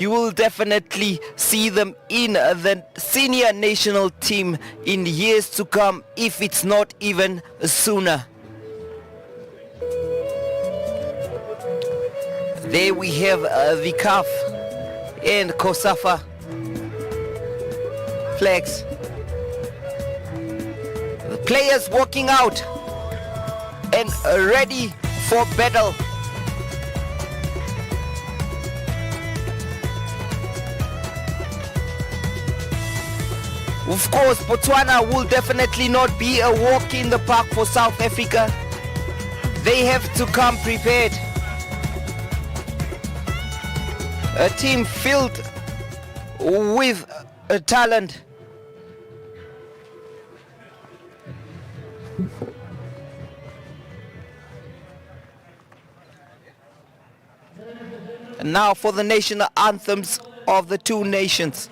you will definitely see them in the senior national team in years to come, if it's not even sooner. There we have the CAF and COSAFA flags. The players walking out and ready for battle. Of course, Botswana will definitely not be a walk in the park for South Africa. They have to come prepared. A team filled with talent. And now for the national anthems of the two nations.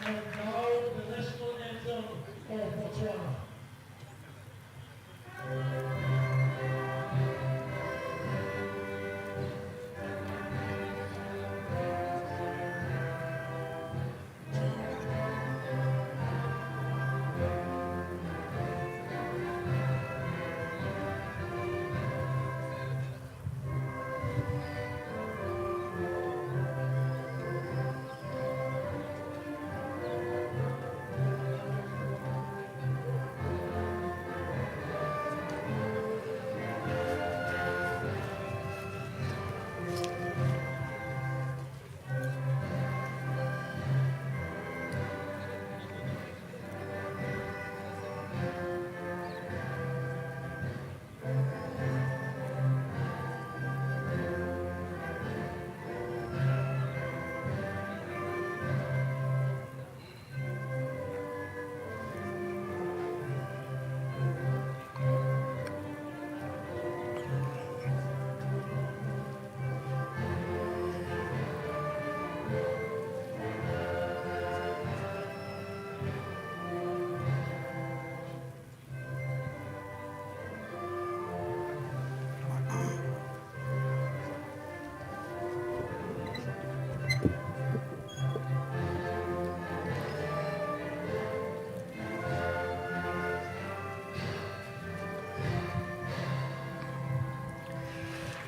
And now the national anthem of Botswana.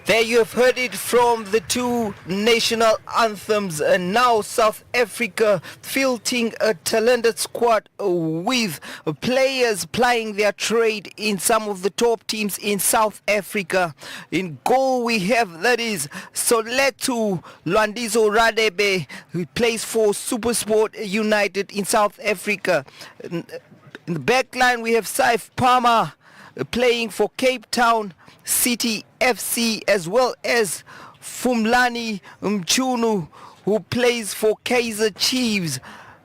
There you have heard it from the two national anthems, and now South Africa fielding a talented squad with players plying their trade in some of the top teams in South Africa. In goal we have, that is Soletu Lwandiso Radebe, who plays for SuperSport United in South Africa. In the back line we have Saif Palmer playing for Cape Town City FC, as well as Fumlani Mchunu, who plays for Kaizer Chiefs.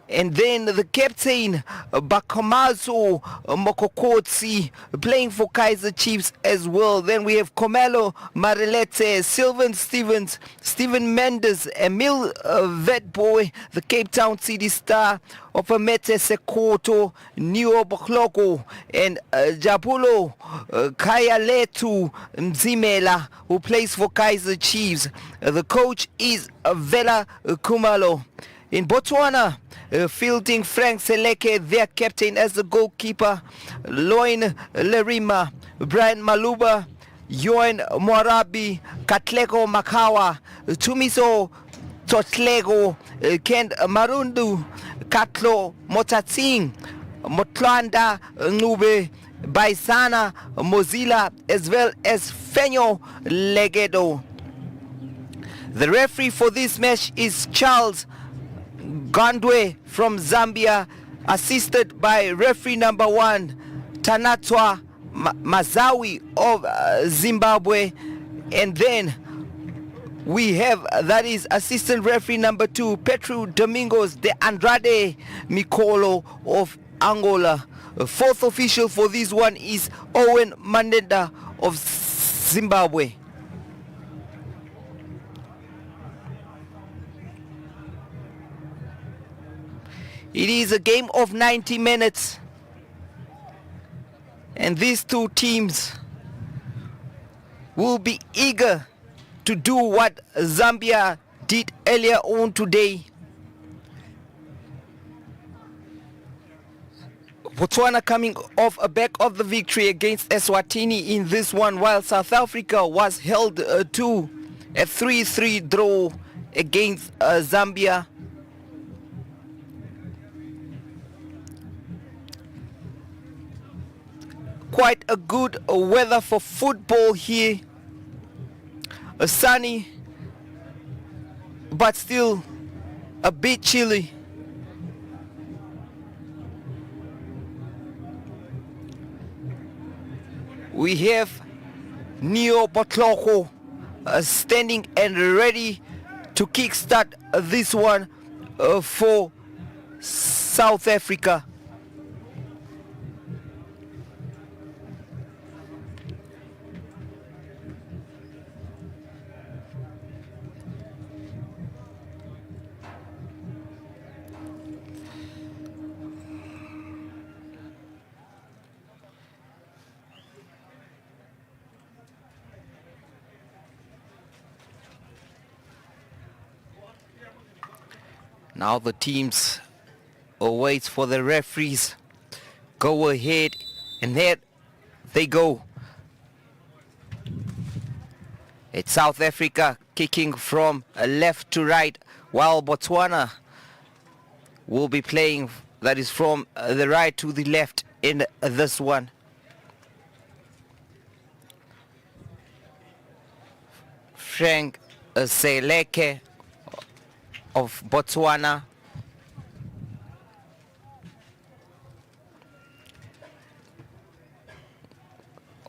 And then the captain, Bakamazo Mokokotsi, playing for Kaizer Chiefs as well. Then we have Komelo Marilete, Sylvan Stevens, Stephen Mendes, Emil Vetboy, the Cape Town City Star, Opamete Sekoto, Neo Bokloko, and Jabulo Kayaletu Mzimela, who plays for Kaizer Chiefs. The coach is Vela Kumalo. In Botswana, fielding Frank Seleke, their captain, as the goalkeeper, Loin Lerima, Brian Maluba, Yoen Morabi, Katlego Makawa, Tumiso Totlego, Ken Marundu, Katlo Motating, Motlanda Nube, Baisana Mozilla, as well as Fenyo Legedo. The referee for this match is Charles Gandwe from Zambia, assisted by referee number 1 Tanatwa Mazawi of Zimbabwe, and then we have, that is, assistant referee number 2 Petru Domingos de Andrade Mikolo of Angola. Fourth official for this one is Owen Mandenda of Zimbabwe. It is a game of 90 minutes, and these two teams will be eager to do what Zambia did earlier on today. Botswana coming off a back of the victory against Eswatini in this one, while South Africa was held to a 3-3 draw against Zambia. Quite a good weather for football here. Sunny, but still a bit chilly. We have Neo Botloko standing and ready to kickstart this one for South Africa. Now the teams wait for the referees. Go ahead, and there they go. It's South Africa kicking from left to right, while Botswana will be playing, that is, from the right to the left in this one. Frank Seleke of Botswana.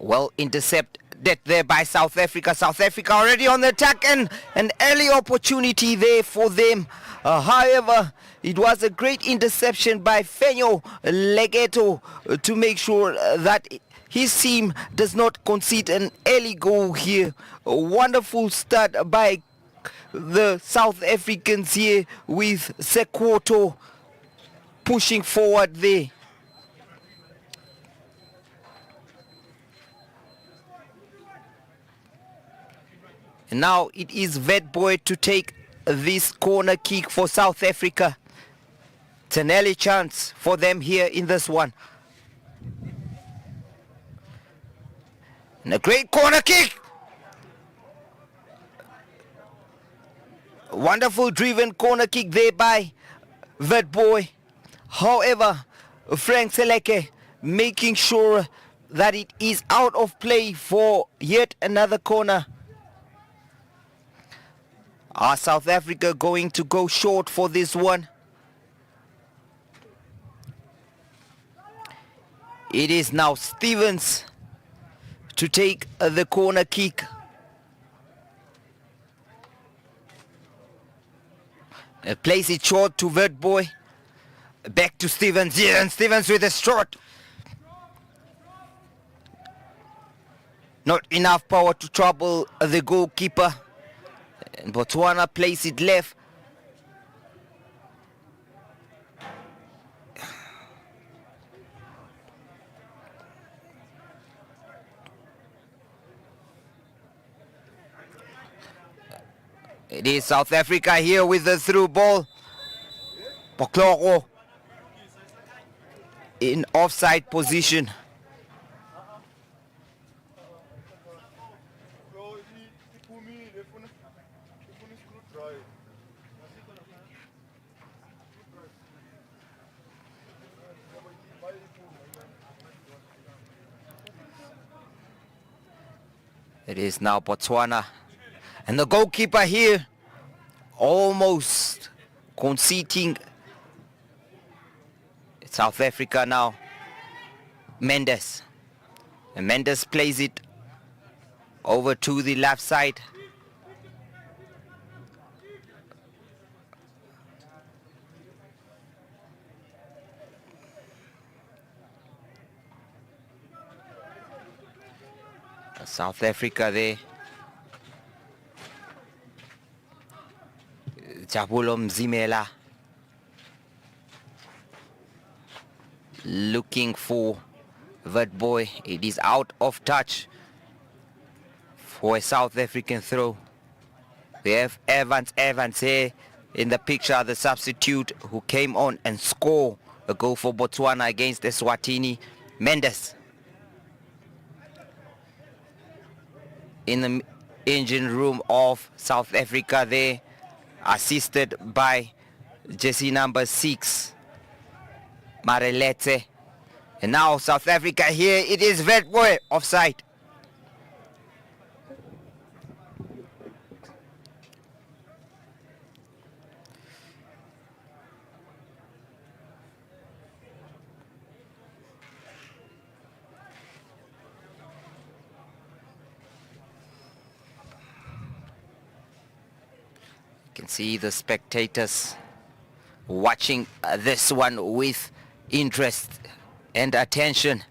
Well intercepted there by South Africa. South Africa already on the attack, and an early opportunity there for them. However, it was a great interception by Fenyo Legeto to make sure that his team does not concede an early goal here. A wonderful start by the South Africans here, with Sekwoto pushing forward there. And now it is Vetboy to take this corner kick for South Africa. It's an early chance for them here in this one. And a great corner kick. Wonderful driven corner kick there by Vetboy. However, Frank Seleke making sure that it is out of play for yet another corner. Are South Africa going to go short for this one? It is now Stevens to take the corner kick. Plays it short to Vetboy. Back to Stevens. Yeah, and Stevens with a shot. Not enough power to trouble the goalkeeper. And Botswana plays it left. It is South Africa here with the through ball. Pokloko in offside position. It is now Botswana. And the goalkeeper here almost conceding. It's South Africa now. Mendes. And Mendes plays it over to the left side. South Africa there. Jabulo Mzimela looking for that boy. It is out of touch for a South African throw. We have Evans here in the picture, the substitute who came on and scored a goal for Botswana against Eswatini. Mendes in the engine room of South Africa there, assisted by jersey number 6, Marelete. And now South Africa here, it is Vetboy offside. You can see the spectators watching this one with interest and attention.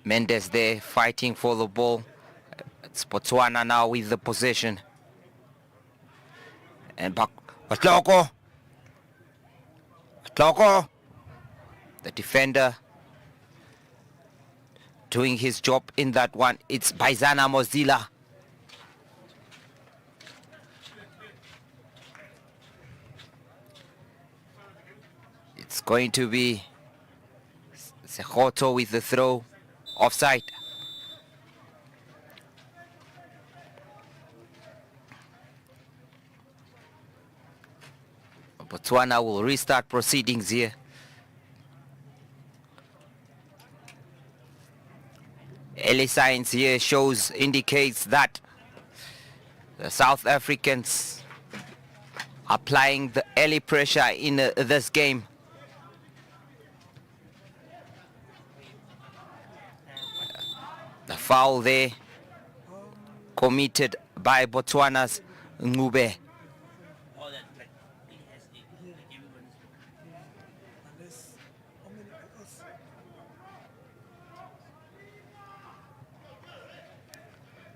Mendes there fighting for the ball. It's Botswana now with the possession. And back, Tloko, the defender doing his job in that one. It's Baizana Mozilla. It's going to be Sekhoto with the throw, offside. Botswana will restart proceedings here. Early signs here indicates that the South Africans applying the early pressure in this game. The foul there committed by Botswana's Ngube.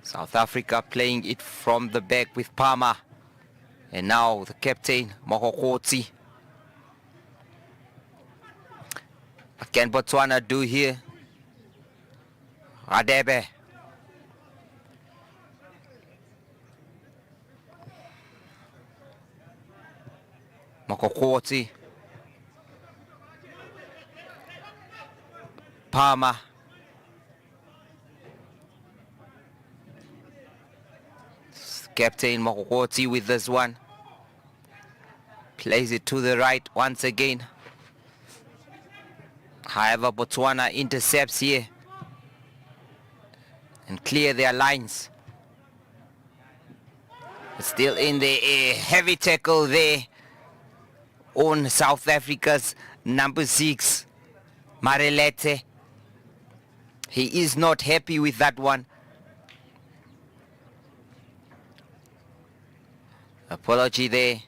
South Africa playing it from the back with Palmer. And now the captain, Mohokotsi. What can Botswana do here? Radebe. Mohokotsi. Palmer. Captain Mohokotsi with this one. Plays it to the right once again. However, Botswana intercepts here and clear their lines. Still in the air, heavy tackle there on South Africa's number 6, Marelete. He is not happy with that one. Apology there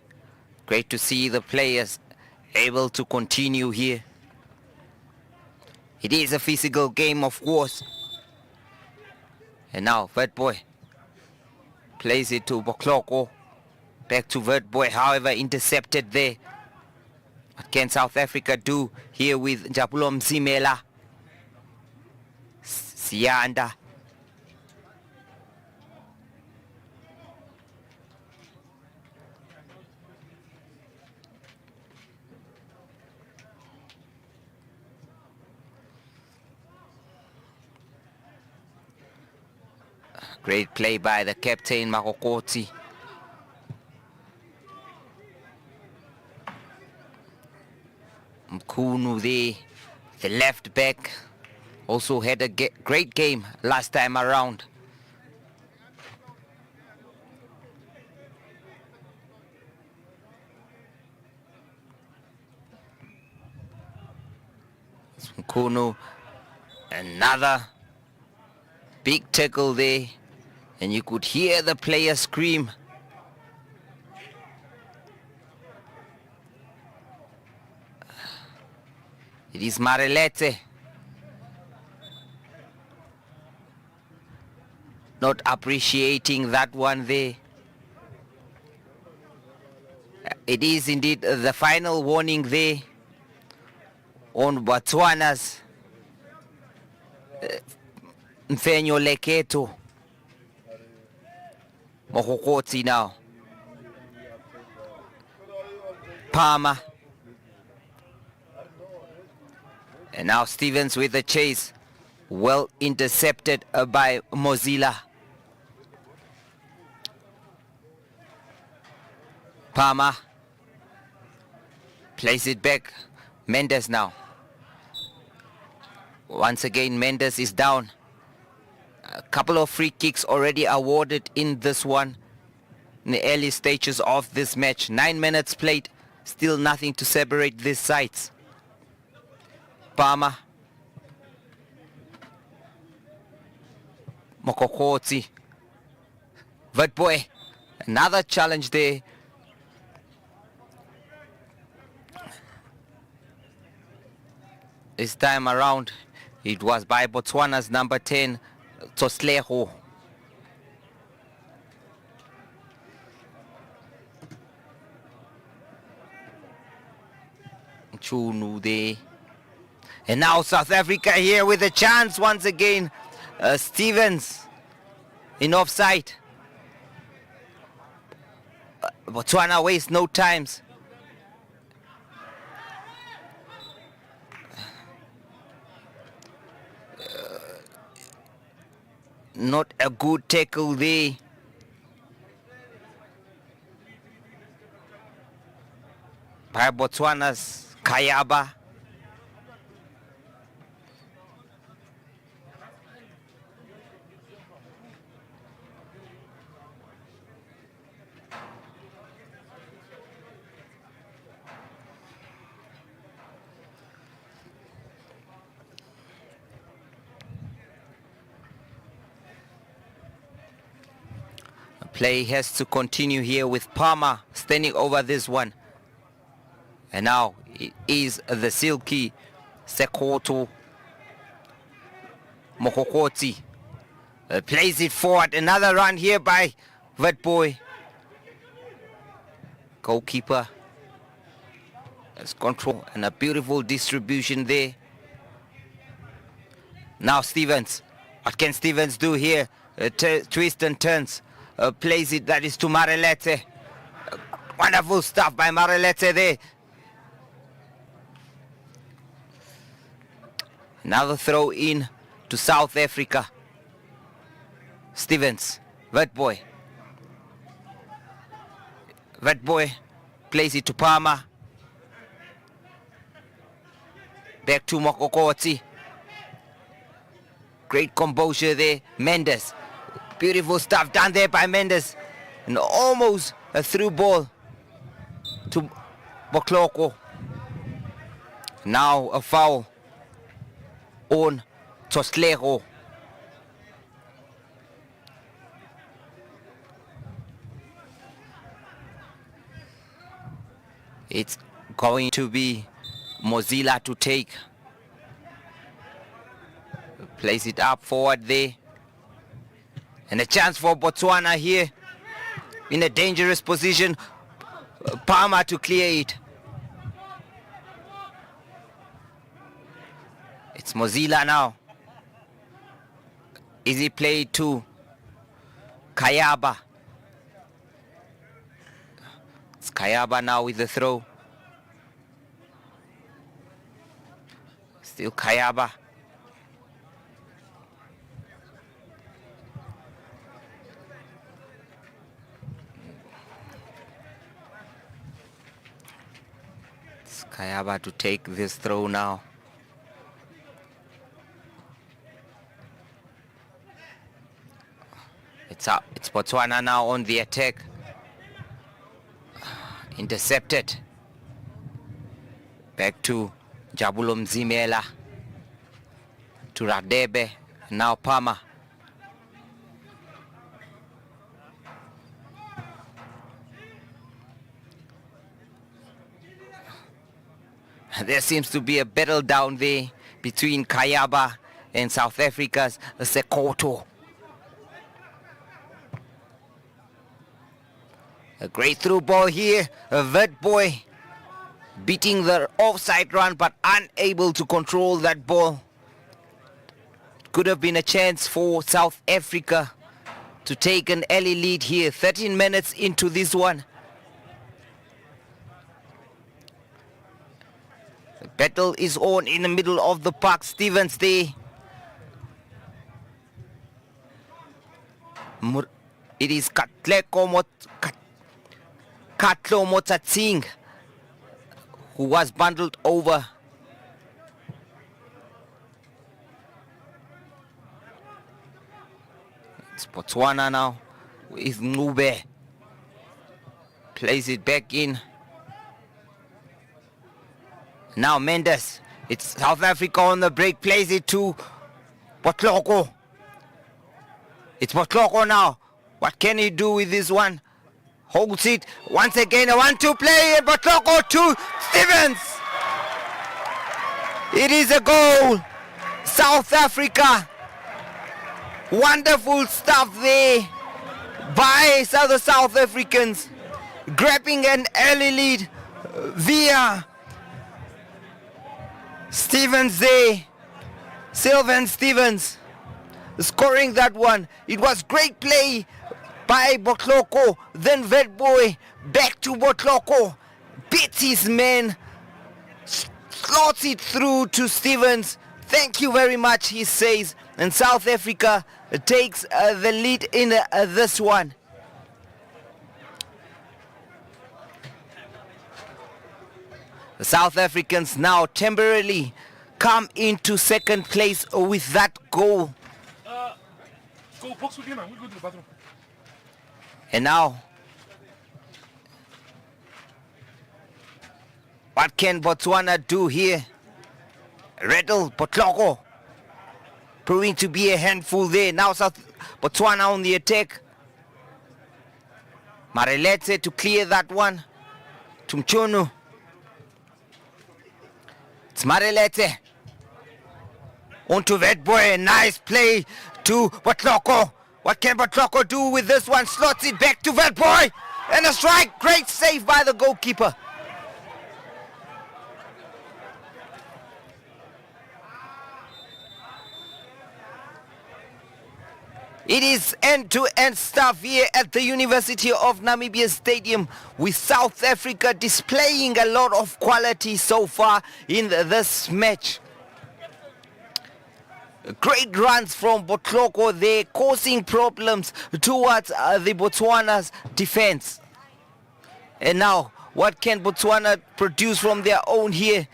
Great to see the players able to continue here. It is a physical game, of course. And now Witbooi plays it to Bokloko. Back to Witbooi, however, intercepted there. What can South Africa do here with Njabulo Mzimela? Sianda. Great play by the captain, Makokoti. Mkunu there, the left back, also had a great game last time around. Mkunu, another big tackle there, and you could hear the players scream. It is Marelete. Not appreciating that one there. It is indeed the final warning there on Botswana's Mfenyo Leketo. Mokokoti now. Palmer. And now Stevens with the chase. Well intercepted by Mozilla. Palmer. Plays it back. Mendes now. Once again, Mendes is down. A couple of free kicks already awarded in this one. In the early stages of this match. 9 minutes played. Still nothing to separate these sides. Palmer. Mokokoti. Witbooi. Another challenge there. This time around, it was by Botswana's number 10, Tosleho. Chunu there. And now South Africa here with a chance once again. Stevens in offside. Botswana wastes no times. Not a good tackle there. By Botswana's Kayaba. Play has to continue here with Palmer standing over this one. And now it is the silky Sekoto Mokokoti. Plays it forward. Another run here by Witbooi. Goalkeeper has control and a beautiful distribution there. Now Stevens. What can Stevens do here? Twist and turns. Plays it, that is to Marelete. Wonderful stuff by Marelete there. Another throw in to South Africa. Stevens, Witbooi. Witbooi plays it to Palmer. Back to Mokokoti. Great composure there. Mendes. Beautiful stuff done there by Mendes. And almost a through ball to Bokloko. Now a foul on Tosleho. It's going to be Mozilla to take. Place it up forward there. And a chance for Botswana here. In a dangerous position. Palmer to clear it. It's Mozilla now. Easy play to Kayaba. It's Kayaba now with the throw. Still Kayaba. It's Kayaba to take this throw now. It's Botswana now on the attack. Intercepted. Back to Jabulo Mzimela. To Radebe. Now Palmer. There seems to be a battle down there between Kayaba and South Africa's Sekoto. A great through ball here. Witboy beating the offside run but unable to control that ball. Could have been a chance for South Africa to take an early lead here. 13 minutes into this one. The battle is on in the middle of the park. Stevens there. It is Katlo Motsatsing who was bundled over. It's Botswana now with Ngube. Plays it back in. Now Mendes. It's South Africa on the break. Plays it to Botloko. It's Botloko now. What can he do with this one? Holds it once again. A 1-2 play. Botloko to Stevens. It is a goal. South Africa. Wonderful stuff there by the South Africans. Grabbing an early lead via Stevens there. Sylvan Stevens scoring that one. It was great play by Botloko. Then Witboy back to Botloko. Beats his man. Slots it through to Stevens. Thank you very much, he says. And South Africa takes the lead in this one. The South Africans now temporarily come into second place with that goal. And now, what can Botswana do here? Rattle Botloko proving to be a handful there. Now Botswana on the attack. Mareletse to clear that one. Tumchunu. It's Mareletse. Onto Witboy. Nice play to Botloko. What can Botloko do with this one? Slots it back to Witboy. And a strike. Great save by the goalkeeper. It is end-to-end stuff here at the University of Namibia Stadium, with South Africa displaying a lot of quality so far in this match. Great runs from Botloko there, causing problems towards the Botswana's defense. And now, what can Botswana produce from their own here?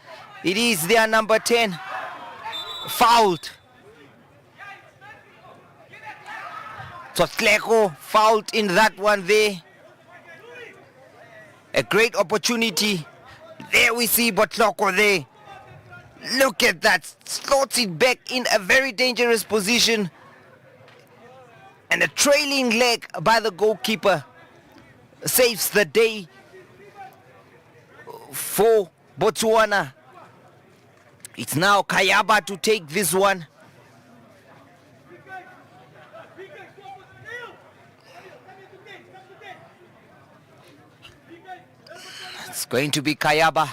It is their number 10, fouled. Tsotleko fouled in that one there. A great opportunity. There we see Botloko there. Look at that. Slots it back in a very dangerous position. And a trailing leg by the goalkeeper saves the day for Botswana. It's now Kayaba to take this one. It's going to be Kayaba.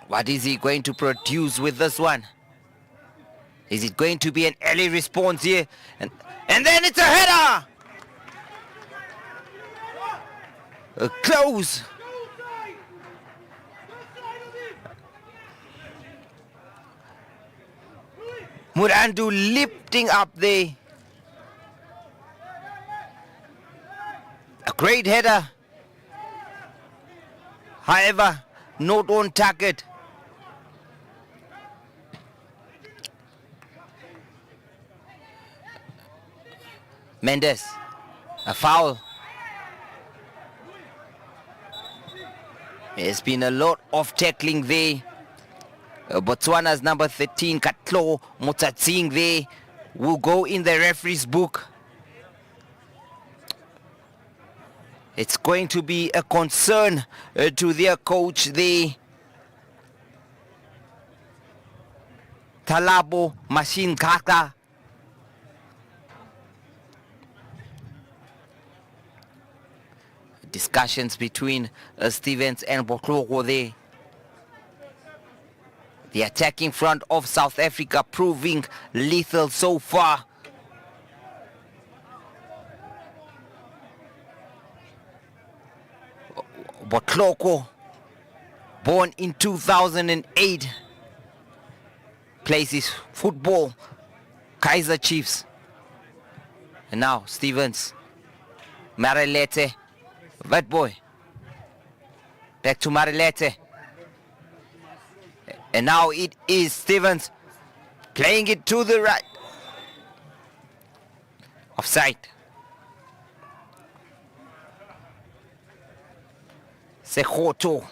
What is he going to produce with this one? Is it going to be an early response here? And then it's a header! Close. Murandu lifting up there. A great header. However, not on target. Mendes, a foul. There's been a lot of tackling there. Botswana's number 13, Katlo Motsatsing there, will go in the referee's book. It's going to be a concern to their coach there. Talabo Machine Kaka. Discussions between Stevens and Botloko there. The attacking front of South Africa proving lethal so far. Botloko, born in 2008, plays his football, Kaiser Chiefs. And now Stevens, Marilete, that boy, back to Marilete. And now it is Stevens playing it to the right. Offside. Sekhoto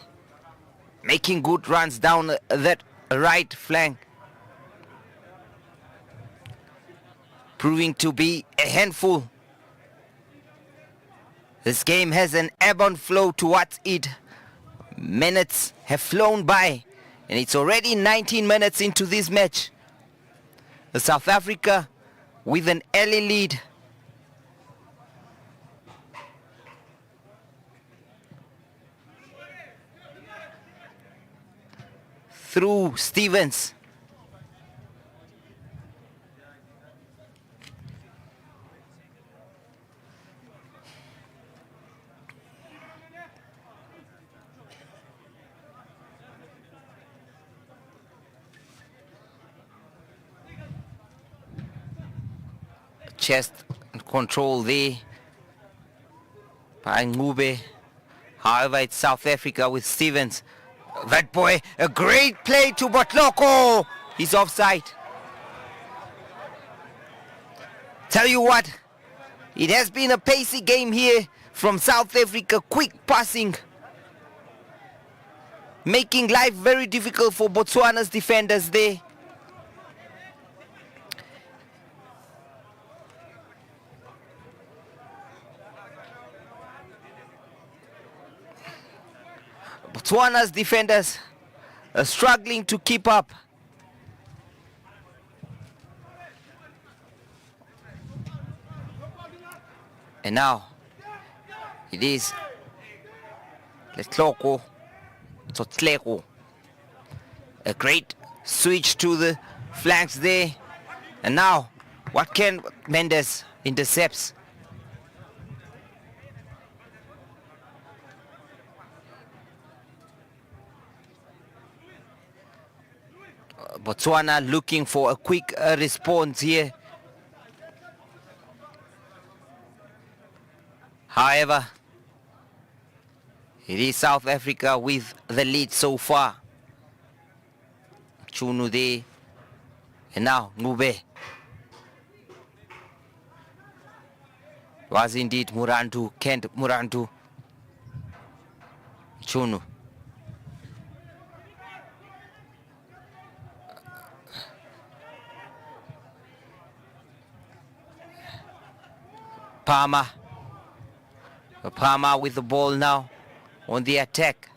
making good runs down that right flank. Proving to be a handful. This game has an ebb and flow towards it. Minutes have flown by. And it's already 19 minutes into this match. South Africa with an early lead. Through Stevens. Chest and control there by Ngube. However, it's South Africa with Stevens. That boy, a great play to Botloko. He's offside. Tell you what, it has been a pacey game here from South Africa. Quick passing, making life very difficult for Botswana's defenders there. Botswana's defenders are struggling to keep up. And now it is Letloko Tsotleko. A great switch to the flanks there. And now what can Mendes intercepts? Botswana looking for a quick response here. However, it is South Africa with the lead so far. Chunu there. And now Ngube. Was indeed Murandu, Kent Murandu. Chunu. Palmer Palmer with the ball now on the attack.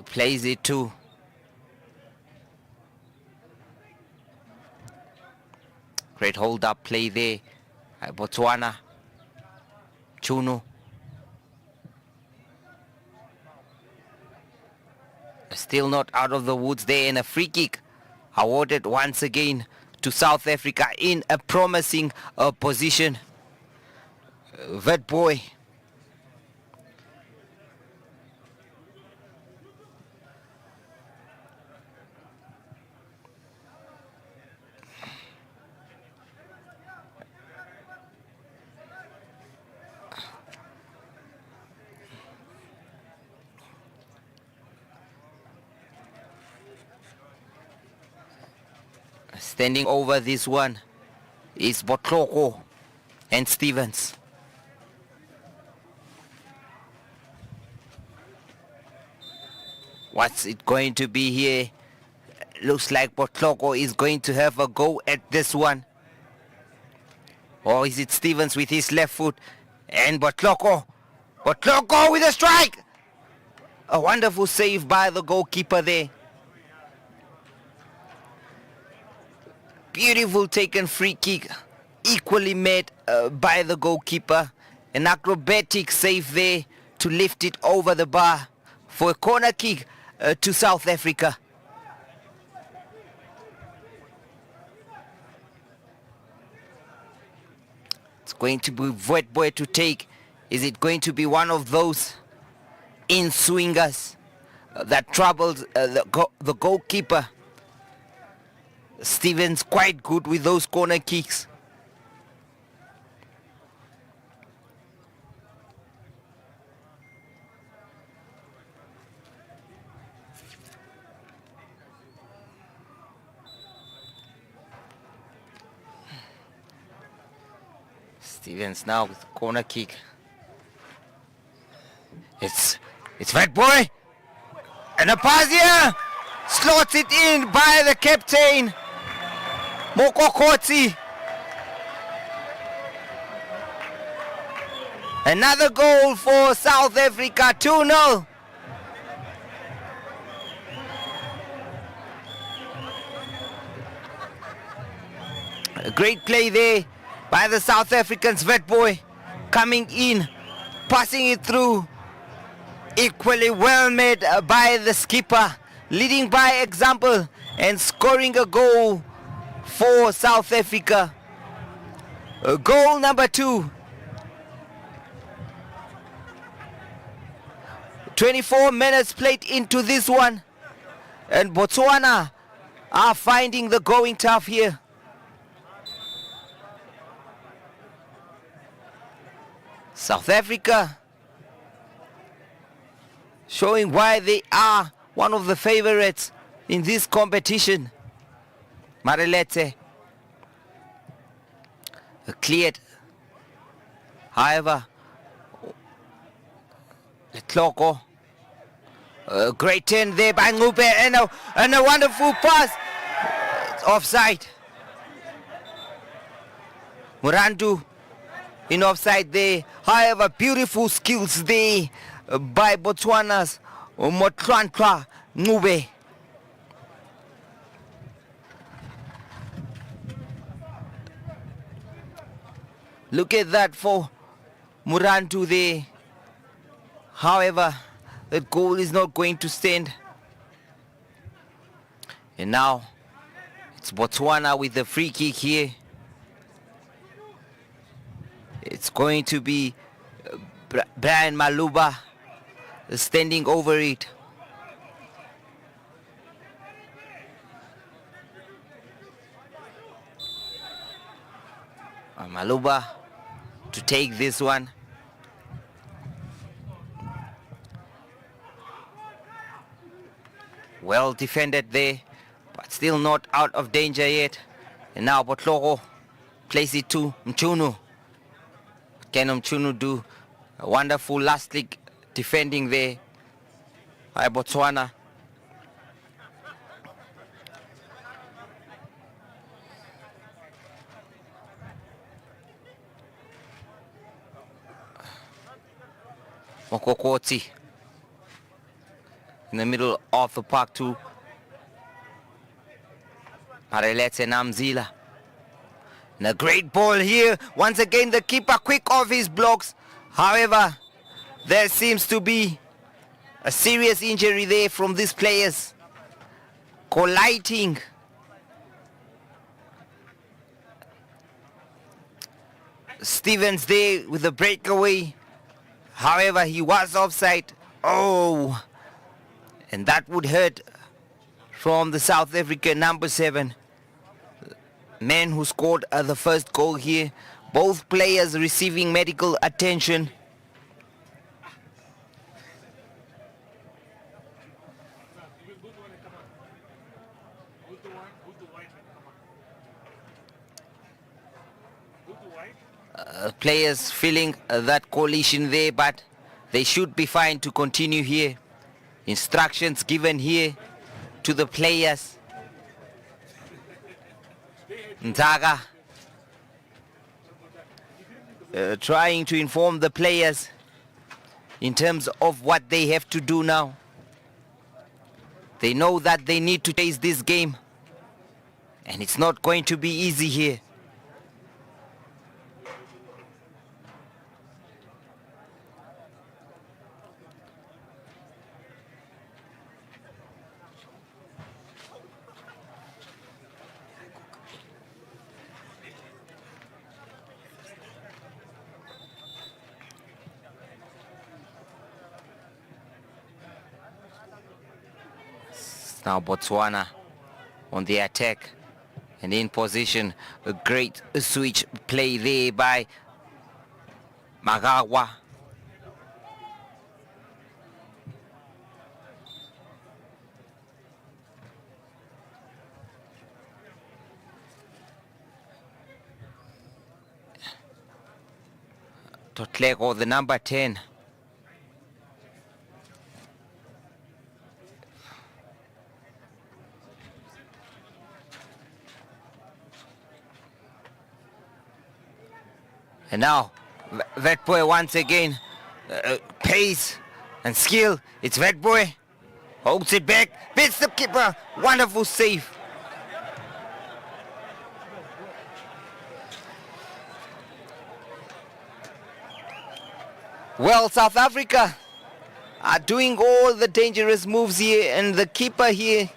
Plays it to great hold up play there. Botswana. Chunu. Still not out of the woods there, and a free kick awarded once again to South Africa in a promising position. That boy. Standing over this one is Botloko and Stevens. What's it going to be here? Looks like Botloko is going to have a go at this one. Or is it Stevens with his left foot? And Botloko. Botloko with a strike! A wonderful save by the goalkeeper there. Beautiful taken free kick, equally made by the goalkeeper. An acrobatic save there to lift it over the bar for a corner kick to South Africa. It's going to be Wetboy to take. Is it going to be one of those in-swingers that troubles the goalkeeper? Stevens quite good with those corner kicks. Stevens now with corner kick. It's Fat Boy. And a pass here. Slots it in by the captain. Mokokotsi. Another goal for South Africa, 2-0. A great play there by the South Africans. Wetboy coming in, passing it through. Equally well made by the skipper, leading by example and scoring a goal for South Africa. Goal number 2. 24 minutes played into this one, and Botswana are finding the going tough here. South Africa showing why they are one of the favorites in this competition. Marelete cleared. However, Letloko, a great turn there by Ngube, and a wonderful pass. It's offside. Murandu in offside there. However, beautiful skills there by Botswana's Motlantla Ngube. Look at that for Murantu there. However, that goal is not going to stand. And now it's Botswana with the free kick here. It's going to be Brian Maluba standing over it. Maluba to take this one. Well defended there, but still not out of danger yet. And now Botloko plays it to Mchunu. Can Mchunu do a wonderful last league defending there by Botswana? Mokokoti in the middle of the park to Mareletse Namzila. And a great ball here. Once again, the keeper quick off his blocks. However, there seems to be a serious injury there from these players. Colliding. Stevens there with the breakaway. However, he was offside. Oh, and that would hurt from the South African number 7. Man who scored the first goal here. Both players receiving medical attention. Players feeling that collision there, but they should be fine to continue here. Instructions given here to the players. Ntaga trying to inform the players in terms of what they have to do now. They know that they need to chase this game, and it's not going to be easy here. Now Botswana on the attack and in position. A great switch play there by Magawa. Totlego, the number 10. And now, Vetboy once again, pace and skill. It's Vetboy, holds it back, beats the keeper, wonderful save. Well, South Africa are doing all the dangerous moves here, and the keeper here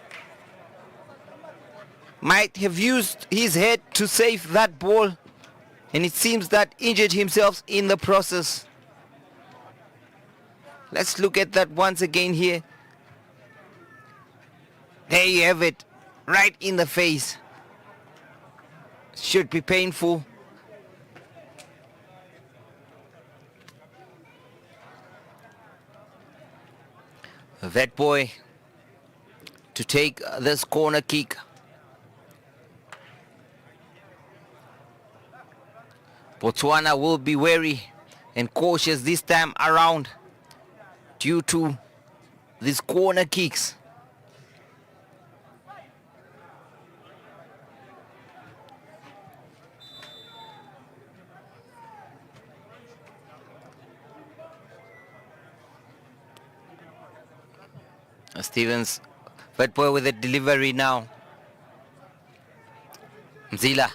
might have used his head to save that ball. And it seems that injured himself in the process. Let's look at that once again here. There you have it, right in the face. Should be painful. Vetboy to take this corner kick. Botswana will be wary and cautious this time around due to these corner kicks. Stevens, Vetboy with a delivery now. Mzila.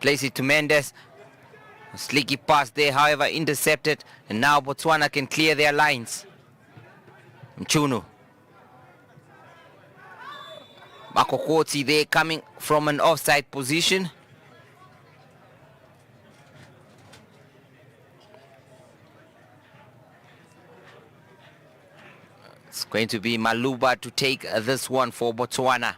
Place it to Mendes. A slicky pass there, however, intercepted. And now Botswana can clear their lines. Mchunu. Makokoti there coming from an offside position. It's going to be Maluba to take this one for Botswana.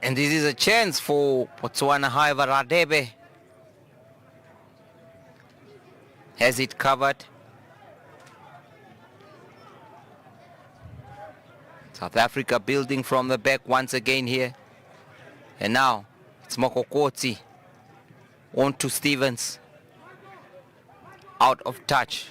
And this is a chance for Botswana, however, Radebe has it covered. South Africa building from the back once again here. And now it's Mokokoti on to Stevens. Out of touch.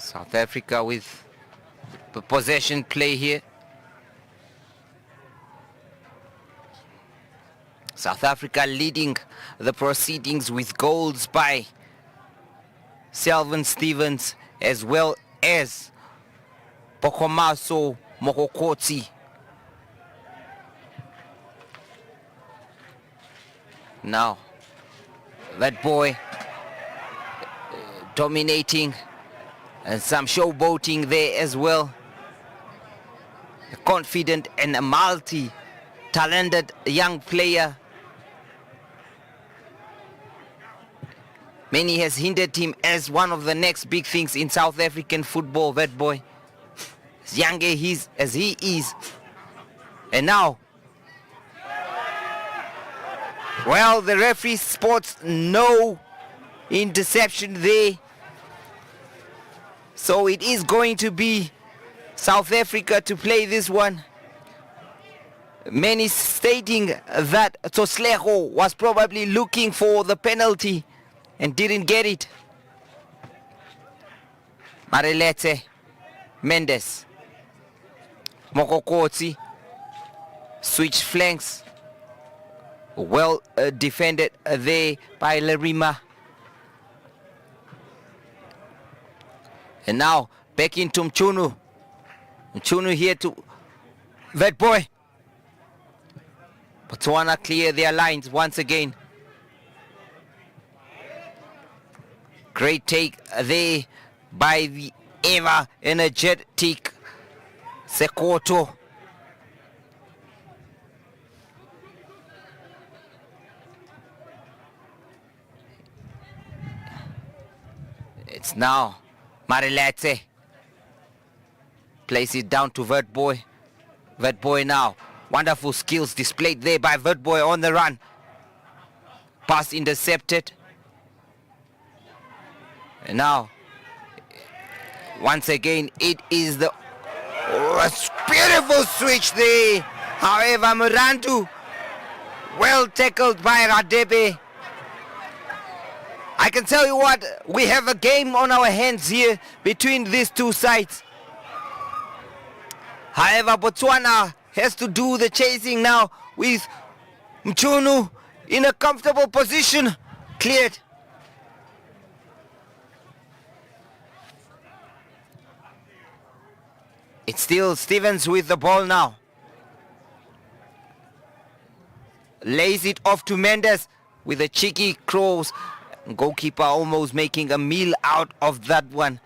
South Africa with the possession play here. South Africa leading the proceedings with goals by Selvin Stevens as well as Pokomaso Mokokotsi. Now, that boy dominating and some showboating there as well. A confident and a multi-talented young player. Many has hindered him as one of the next big things in South African football, that boy. As young as he is. And now, well, the referee spots no interception there. So it is going to be South Africa to play this one. Many stating that Tsotlego was probably looking for the penalty and didn't get it. Marelete, Mendes, Mokokotsi, switch flanks. Well defended there by Lerima. And now back into Mchunu. Mchunu here to that boy. Botswana clear their lines once again. Great take there by the ever energetic Sekoto. It's now Marilete. Place it down to Vert Boy. Vert Boy now. Wonderful skills displayed there by Vert Boy on the run. Pass intercepted. And now, once again, it is the beautiful switch there. However, Murantu, well tackled by Radebe. I can tell you what, we have a game on our hands here between these two sides. However, Botswana has to do the chasing now with Mchunu in a comfortable position. Cleared. It's still Stevens with the ball now. Lays it off to Mendes with a cheeky cross. Goalkeeper almost making a meal out of that one.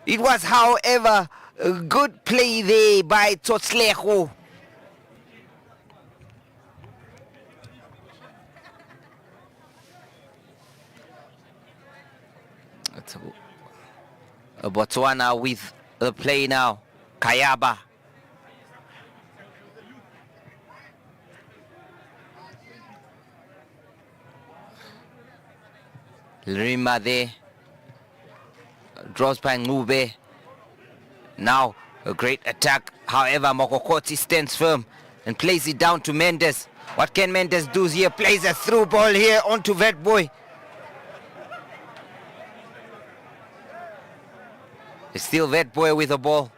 It was, however, a good play there by Tsotlego. Botswana with the play now. Kayaba. Lrima there. Draws by Ngube. Now a great attack. However, Mokokotsi stands firm and plays it down to Mendes. What can Mendes do here? Plays a through ball here onto Vet Boy. It's still Vet Boy with the ball.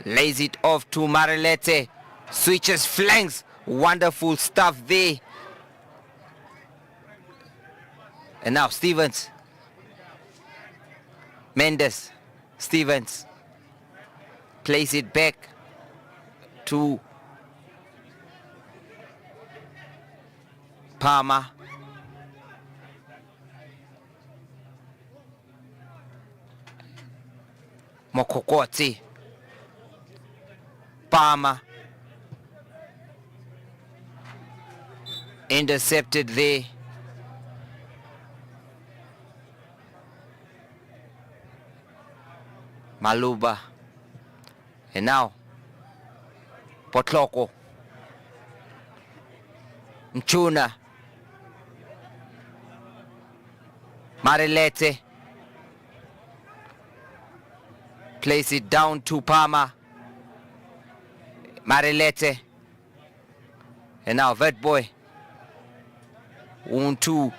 Lays it off to Marilete. Switches flanks. Wonderful stuff there. And now Stevens. Mendes. Stevens. Plays it back to Palmer. Mokokotsi. Palmer. Intercepted there. Maluba. And now Potloko. Mchuna. Marilete. Place it down to Palmer. Marilete. And now Vet Boy. 1-2.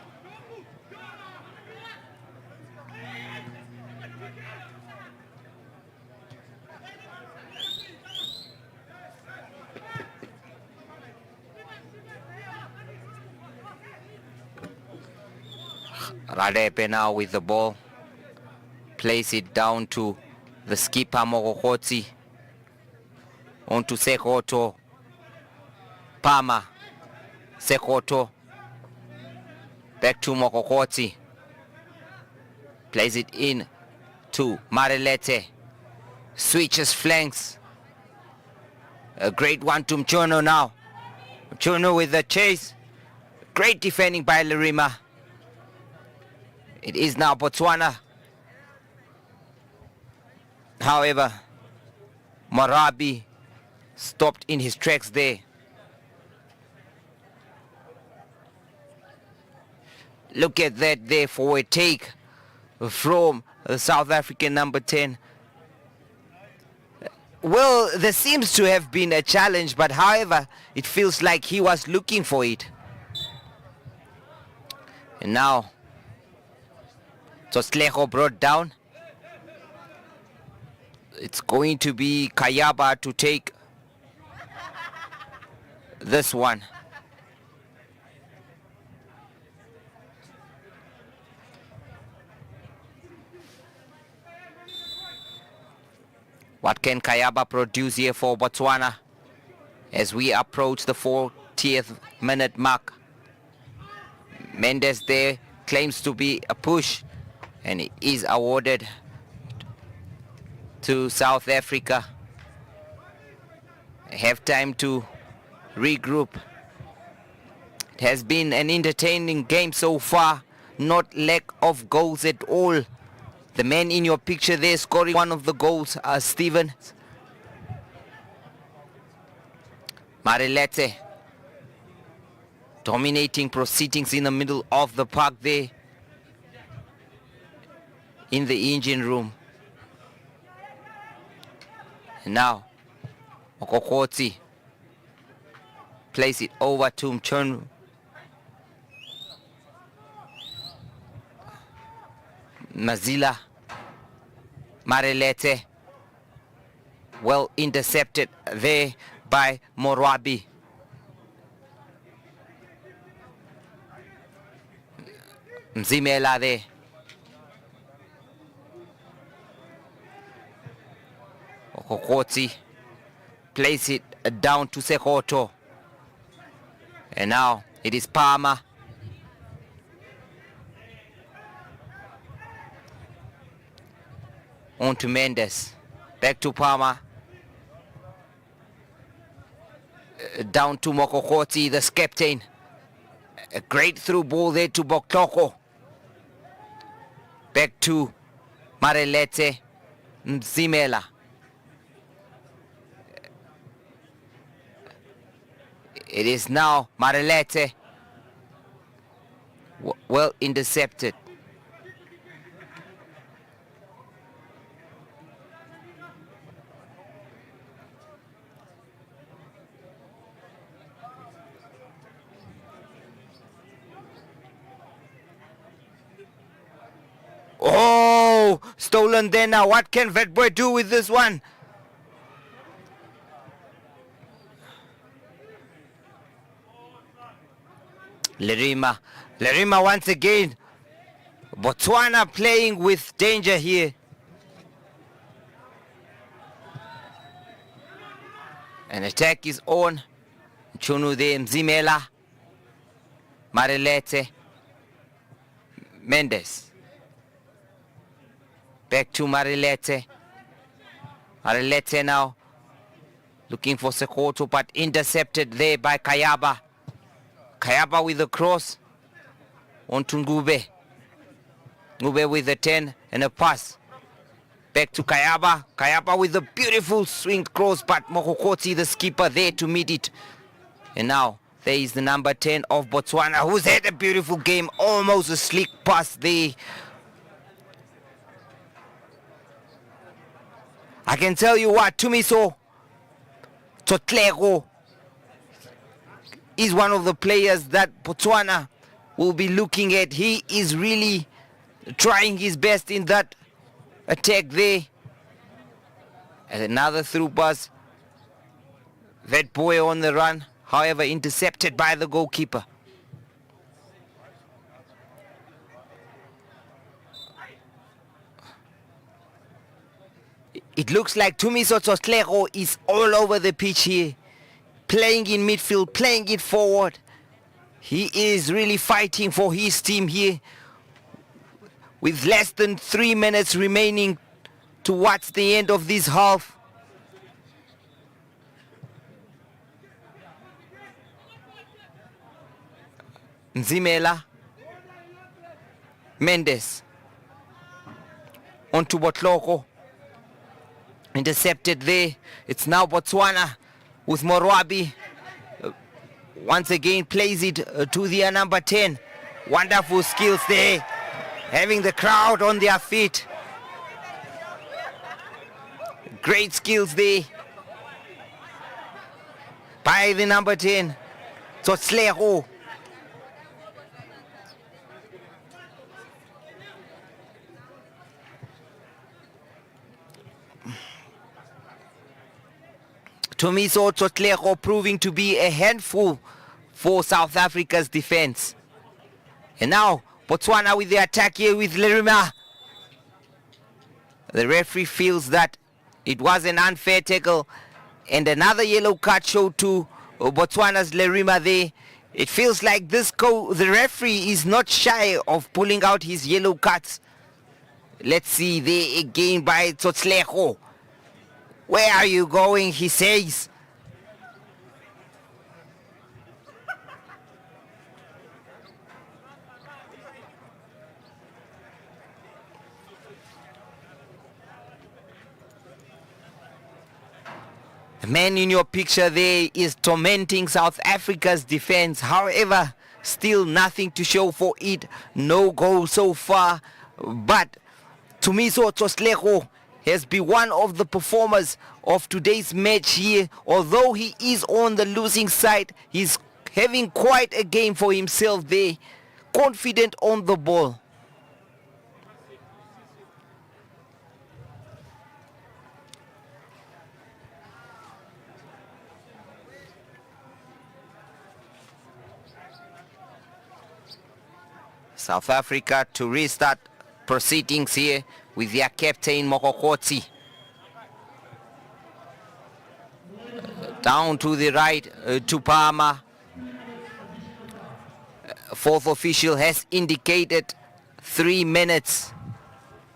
Radepe now with the ball. Place it down to the skipper Mokokotsi. On to Sekoto. Palmer. Sekoto. Back to Mokokotsi. Plays it in to Marilete. Switches flanks. A great one to Mchono now. Mchono with the chase. Great defending by Lerima. It is now Botswana. However, Marabi stopped in his tracks there. Look at that there for a take from the South African number 10. Well, there seems to have been a challenge, but however, it feels like he was looking for it. And now, Toslejo brought down. It's going to be Kayaba to take this one. What can Kayaba produce here for Botswana as we approach the 40th minute mark? Mendes there claims to be a push and it is awarded to South Africa. Have time to regroup. It has been an entertaining game so far, not lack of goals at all. The man in your picture there scoring one of the goals, Steven. Marilete dominating proceedings in the middle of the park there in the engine room. And now Okokotsi plays it over to Mchonu. Mazila. Marilete. Well intercepted there by Morwabi. Mzimela there. Okokotsi plays it down to Sekoto. And now it is Palmer. On to Mendes. Back to Palmer. Down to Mokokotsi, the captain. A great through ball there to Bokloko. Back to Marilete Mzimela. It is now Marilete. Well intercepted. Oh, stolen there now. What can Vetboy do with this one? Lerima once again. Botswana playing with danger here. An attack is on. Chunu there, Mzimela. Marilete. Mendes. Back to Marilete. Marilete now looking for Sekoto, but intercepted there by Kayaba. Kayaba with the cross on to Ngube. Ngube with the 10 and a pass. Back to Kayaba. Kayaba with a beautiful swing cross, but Mokokotsi, the skipper, there to meet it. And now there is the number 10 of Botswana, who's had a beautiful game. Almost a slick pass there. I can tell you what, Tumiso Totlego is one of the players that Botswana will be looking at. He is really trying his best in that attack there. And another through pass. That boy on the run, however, intercepted by the goalkeeper. It looks like Tumiso Tsotlego is all over the pitch here. Playing in midfield, playing it forward. He is really fighting for his team here. With less than 3 minutes remaining towards the end of this half. Nzimela. Mendes. Onto Botloko. Intercepted there. It's now Botswana with Morwabi. Once again plays it to the number 10. Wonderful skills there. Having the crowd on their feet. Great skills there. By the number 10. Tsotlego. Tumiso Tsotlego proving to be a handful for South Africa's defense. And now Botswana with the attack here with Lerima. The referee feels that it was an unfair tackle and another yellow card showed to Botswana's Lerima there. It feels like the referee is not shy of pulling out his yellow cards. Let's see there again by Tsotlego. Where are you going? He says. The man in your picture there is tormenting South Africa's defense. However, still nothing to show for it. No goal so far. But Tumiso Tsotlego has been one of the performers of today's match here. Although he is on the losing side, he's having quite a game for himself there. Confident on the ball. South Africa to restart proceedings here with their captain Mokokotsi. Down to the right to Palmer. Fourth official has indicated 3 minutes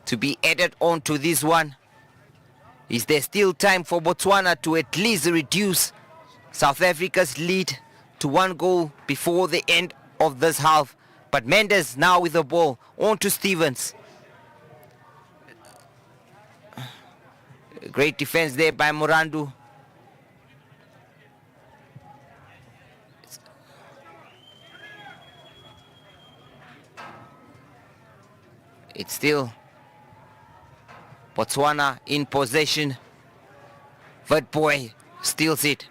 to be added on to this one. Is there still time for Botswana to at least reduce South Africa's lead to 1 goal before the end of this half? But Mendes now with the ball on to Stevens. Great defense there by Morandu. It's still Botswana in possession. Vertboy steals it.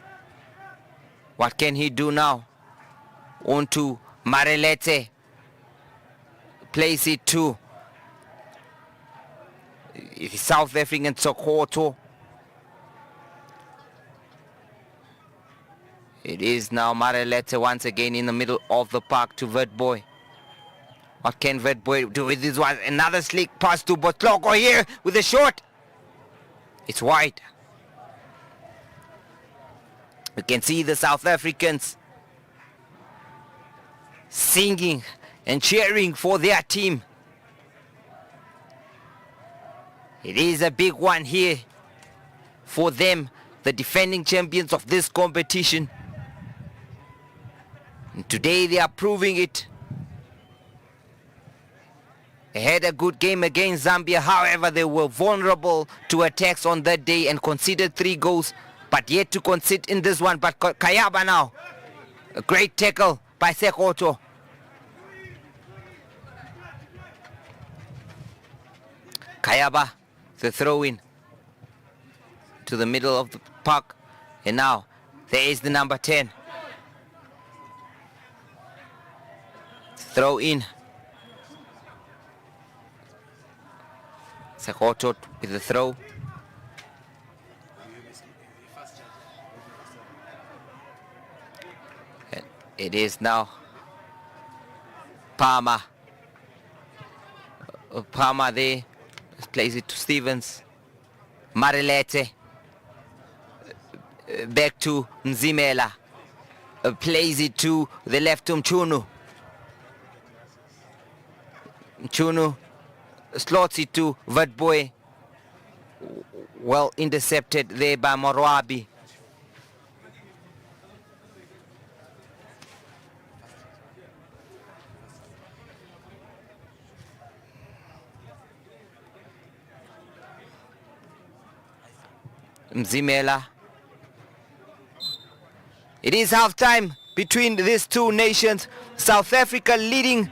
What can he do now? On to Marelete. Plays it to South African Sokoto. It is now Marelete once again in the middle of the park to Vertboy. What can Vertboy do with this one? Another slick pass to Botloko here with a shot. It's wide. You can see the South Africans singing and cheering for their team. It is a big one here for them, the defending champions of this competition. And today they are proving it. They had a good game against Zambia. However, they were vulnerable to attacks on that day and conceded 3 goals, but yet to concede in this one. But Kayaba now, a great tackle by Sekoto. Kayaba, the throw in to the middle of the park. And now, there is the number 10. Throw in. Sekoto with the throw. And it is now Palmer. Palmer there. Plays it to Stevens. Marelete. Back to Nzimela. Plays it to the left to Mchunu. Mchunu slots it to Vatboy. Well intercepted there by Morwabi. Mzimela. It is halftime between these two nations. South Africa leading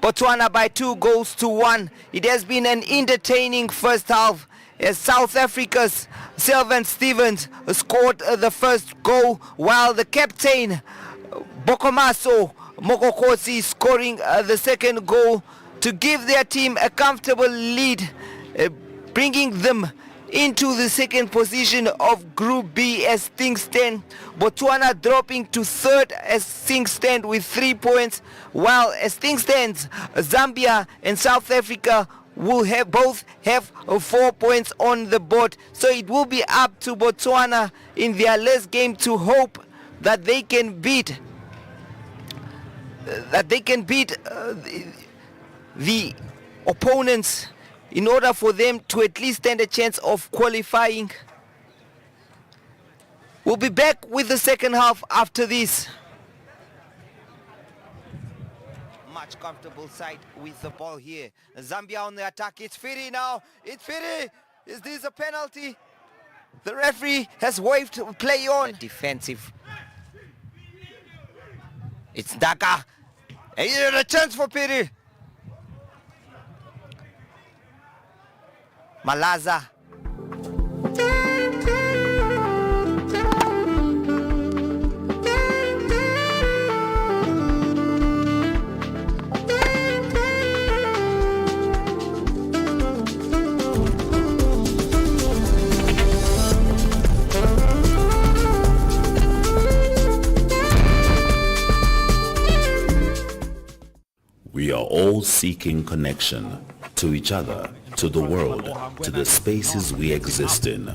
Botswana by 2-1. It has been an entertaining first half as South Africa's Sylvan Stevens scored the first goal, while the captain Bokomaso Mokokosi scoring the second goal to give their team a comfortable lead, bringing them into the second position of Group B as things stand. Botswana dropping to third as things stand with 3 points, while as things stands, Zambia and South Africa will both have 4 points on the board. So it will be up to Botswana in their last game to hope that they can beat the opponents in order for them to at least stand a chance of qualifying. We'll be back with the second half after this. Much comfortable side with the ball here. Zambia on the attack. It's Firi now. It's Firi. Is this a penalty? The referee has waved play on. Defensive. It's Daka. And a chance for Firi. Malaza. We are all seeking connection to each other, to the world, to the spaces we exist in.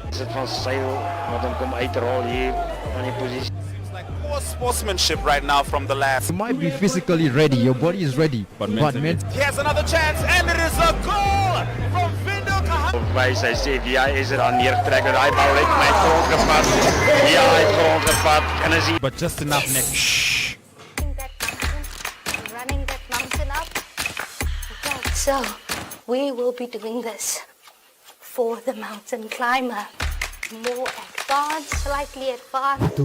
Is het van Seil wat hem komt uitrol hier aan die positie. Seems like poor sportsmanship right now from the last. You might be physically ready, your body is ready, but mentally. Here's another chance and it is a goal from Vindo Kahan. Bij zijn CVI is er aan neertrekken. Hij bal heeft mij grond gevat. Ja, hij heeft grond gevat. En dan zie je. But just enough next. Running that mountain up. Okay, so we will be doing this for the mountain climber. More advanced, slightly advanced.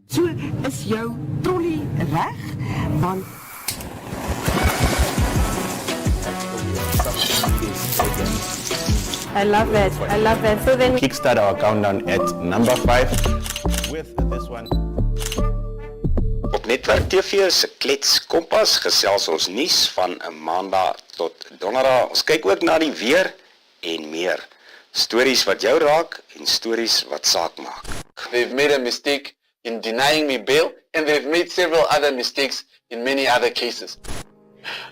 So is jou trolley reg? Want I love it. I love it. So then we kickstart our countdown at number 5 with this one. Op Netwerk TV se Klets Kompas gesels ons nuus van 'n Maandag tot Donderdag. Ons kyk ook na die weer en meer. Stories wat jou raak en stories wat saak maak. They've made a mistake in denying me bail, and they've made several other mistakes in many other cases.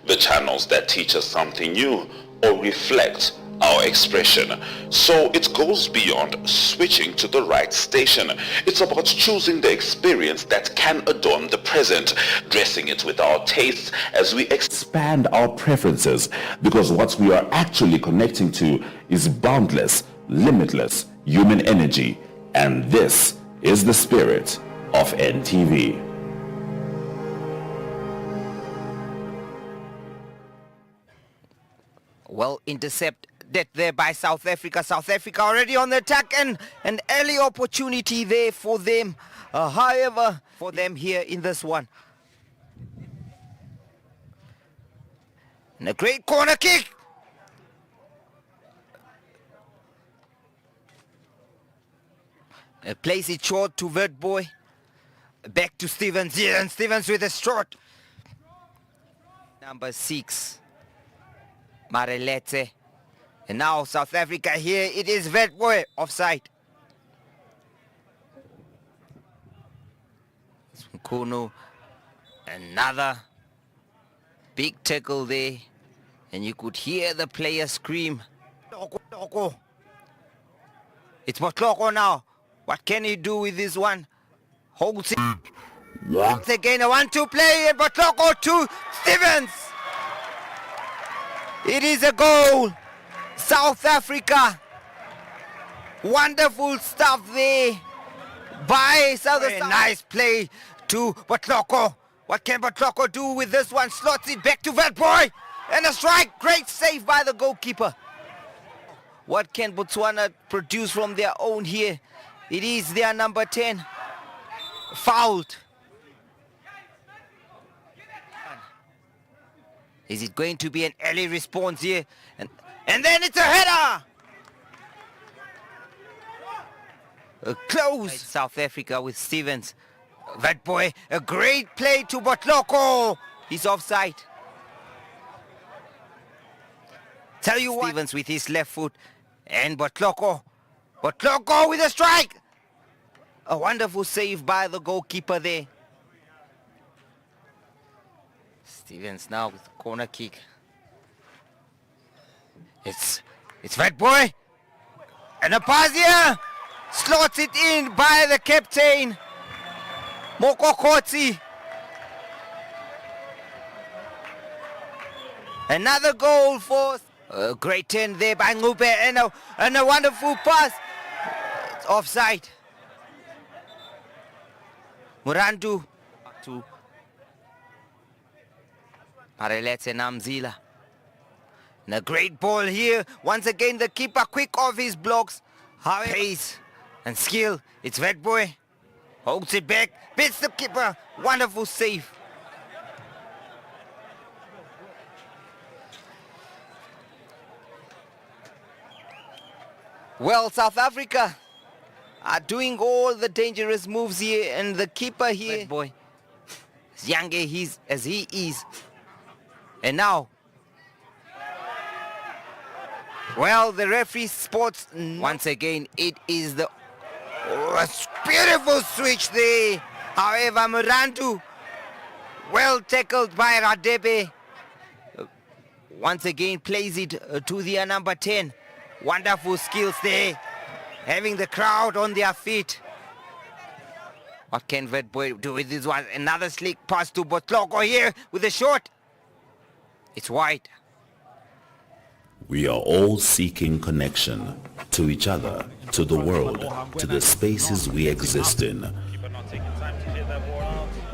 The channels that teach us something new or reflect our expression. So it goes beyond switching to the right station. It's about choosing the experience that can adorn the present, dressing it with our tastes as we expand our preferences, because what we are actually connecting to is boundless, limitless human energy. And this is the spirit of NTV. Well intercepted there by South Africa. South Africa already on the attack, and an early opportunity there for them. However, for them here in this one. And a great corner kick. Plays it short to Vertboy. Back to Stevens here, and Stevens with a shot. Number 6. Marelete. And now South Africa here. It is Vertboy offside. Kuno. Another big tackle there And you could hear the player scream, Botloko. It's Botloko now. What can he do with this one? Holds it. Once again, a 1-2 play, and Botloko to Stevens. It is a goal. South Africa. Wonderful stuff there by South Africa. Nice play to Botloko. What can Botloko do with this one? Slots it back to Vetboy. And a strike. Great save by the goalkeeper. What can Botswana produce from their own here? It is their number 10. Fouled. Is it going to be an early response here? And then it's a header! Close. South Africa with Stevens. That boy, a great play to Botloko. He's offside. Tell you what. Stevens with his left foot. And Botloko. Botloko with a strike. A wonderful save by the goalkeeper there. Stevens now with the corner kick. It's that boy. And a pass here. Slots it in by the captain. Mokokotsi. Another goal for a great turn there by Ngube and a wonderful pass. It's offside. Murandu to Mareletse Namzila. And a great ball here. Once again, the keeper quick off his blocks. However, pace and skill. It's that boy. Holds it back. Beats the keeper. Wonderful save. Well, South Africa are doing all the dangerous moves here, and the keeper here, that boy, as young as he is. And now, well, the referee spots once again. It is the beautiful switch there. However, Murandu, well tackled by Radebe, once again plays it to the number 10. Wonderful skills there, having the crowd on their feet. What can that boy do with this one? Another slick pass to Botloko here with a shot. It's wide. We are all seeking connection to each other, to the world, to the spaces we exist in.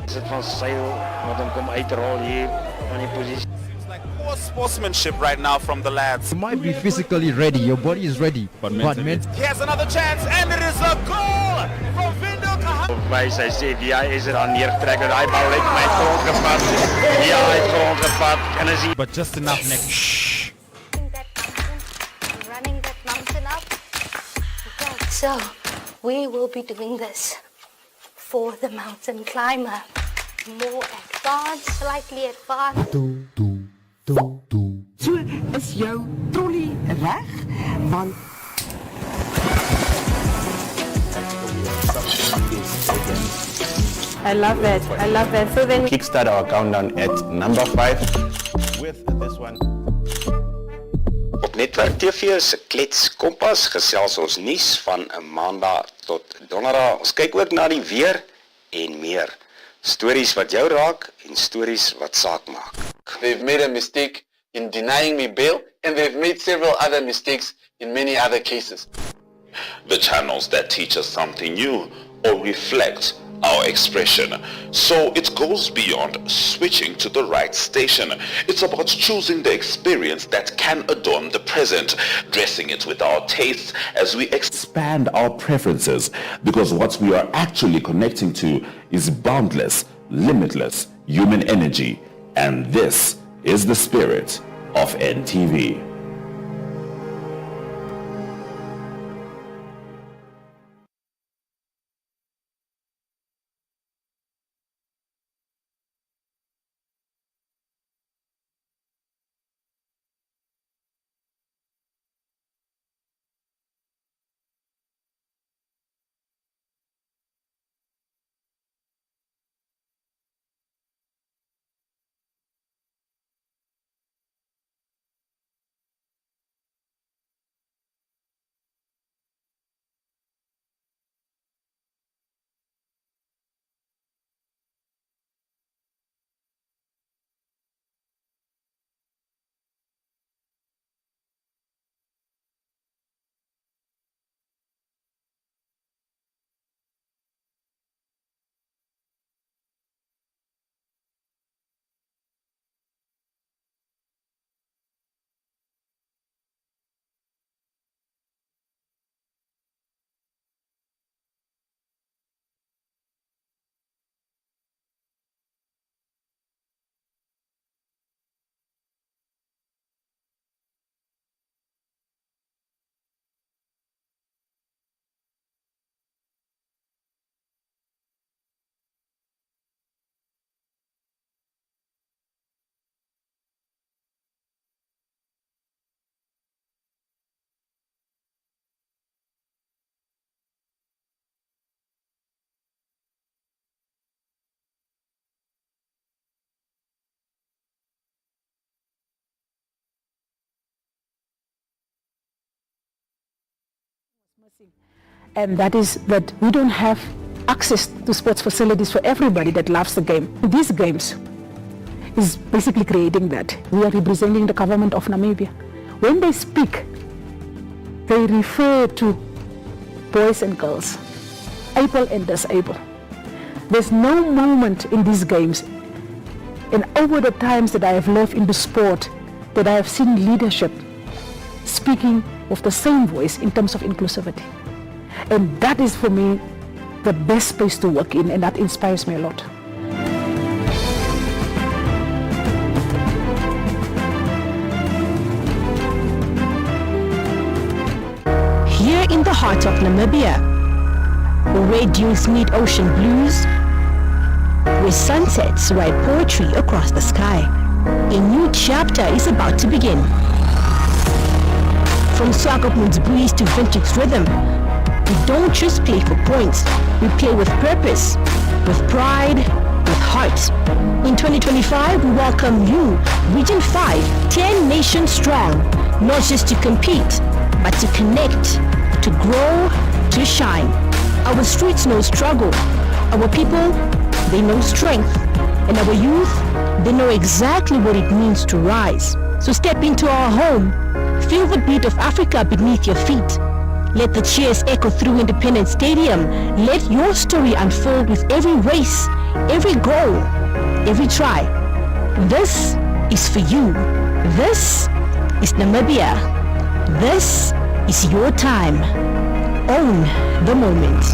Is het van Seil wat hem komt uitrollen hier van die positie. Poor sportsmanship right now from the lads. You might be physically ready, your body is ready, but mentally. He has another chance and it is a goal from Vindo Kaha. Wijs hij zegt, ja, is er aan neertrekken. Hij bal lijkt mij grond gevat. Ja, hij heeft grond gevat. En dan zie je. But just enough next. Running that mountain up. Okay, so we will be doing this for the mountain climber. More advanced, slightly advanced. So is jou trolley reg? Want I love it. I love it. So then Kickstart our countdown at number 5 with this one. Op Netwerk TV se klets kompas gesels ons nuus van 'n maandag tot donderdag. Ons kyk ook na die weer en meer. Stories wat jou raak en stories wat saak maak. They've made a mistake in denying me bail, and they've made several other mistakes in many other cases. The channels that teach us something new or reflect our expression. So it goes beyond switching to the right station. It's about choosing the experience that can adorn the present, dressing it with our tastes as we expand our preferences, because what we are actually connecting to is boundless, limitless human energy. And this is the spirit of NTV. And that is that we don't have access to sports facilities for everybody that loves the game. These games is basically creating that. We are representing the government of Namibia. When they speak, they refer to boys and girls, able and disabled. There's no moment in these games, and over the times that I have lived in the sport, that I have seen leadership speaking with the same voice in terms of inclusivity. And that is for me the best space to work in, and that inspires me a lot. Here in the heart of Namibia, where dunes meet ocean blues, where sunsets write poetry across the sky, a new chapter is about to begin. From Swakopmund's breeze to vintage rhythm, we don't just play for points, we play with purpose, with pride, with heart. In 2025, we welcome you, Region 5, 10 nations strong, not just to compete, but to connect, to grow, to shine. Our streets know struggle, our people, they know strength, and our youth, they know exactly what it means to rise. So step into our home, feel the beat of Africa beneath your feet. Let the cheers echo through Independence Stadium. Let your story unfold with every race, every goal, every try. This is for you. This is Namibia. This is your time. Own the moment.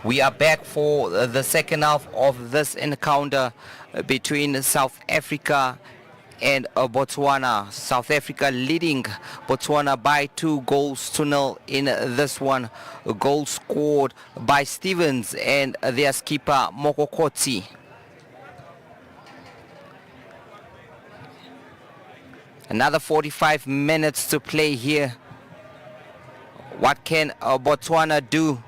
We are back for the second half of this encounter between South Africa and Botswana. South Africa leading Botswana by 2-0 in this one. A goal scored by Stevens and their skipper Mokokotsi. Another 45 minutes to play here. What can Botswana do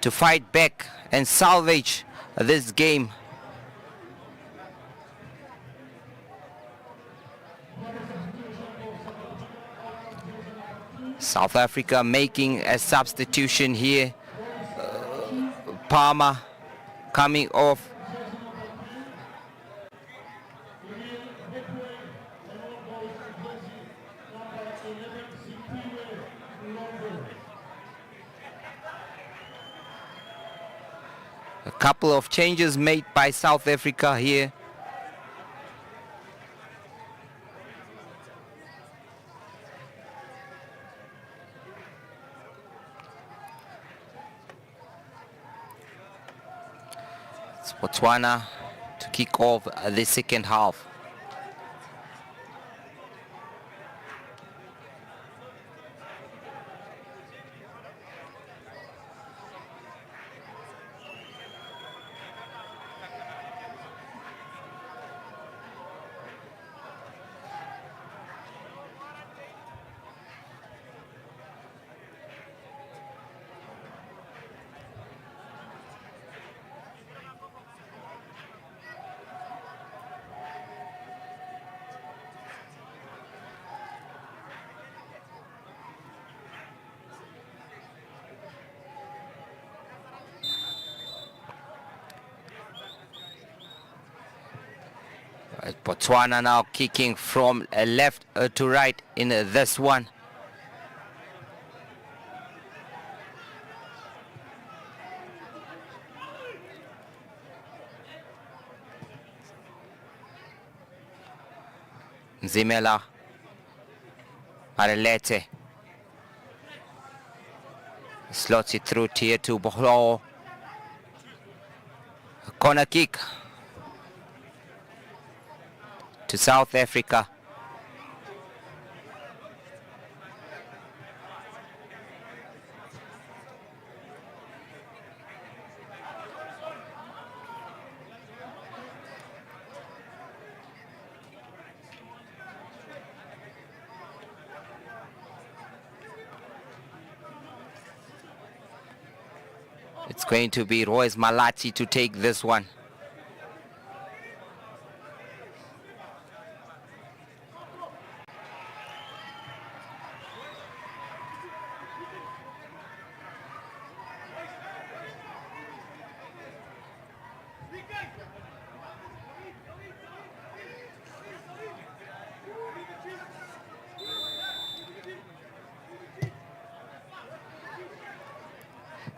to fight back and salvage this game? South Africa making a substitution here. Palmer coming off. A couple of changes made by South Africa here. It's Botswana to kick off the second half. Botswana now kicking from left to right in this one. Zimela Arelete slots it through tier 2 Bohlo. Corner kick to South Africa. It's going to be Royce Malachi to take this one.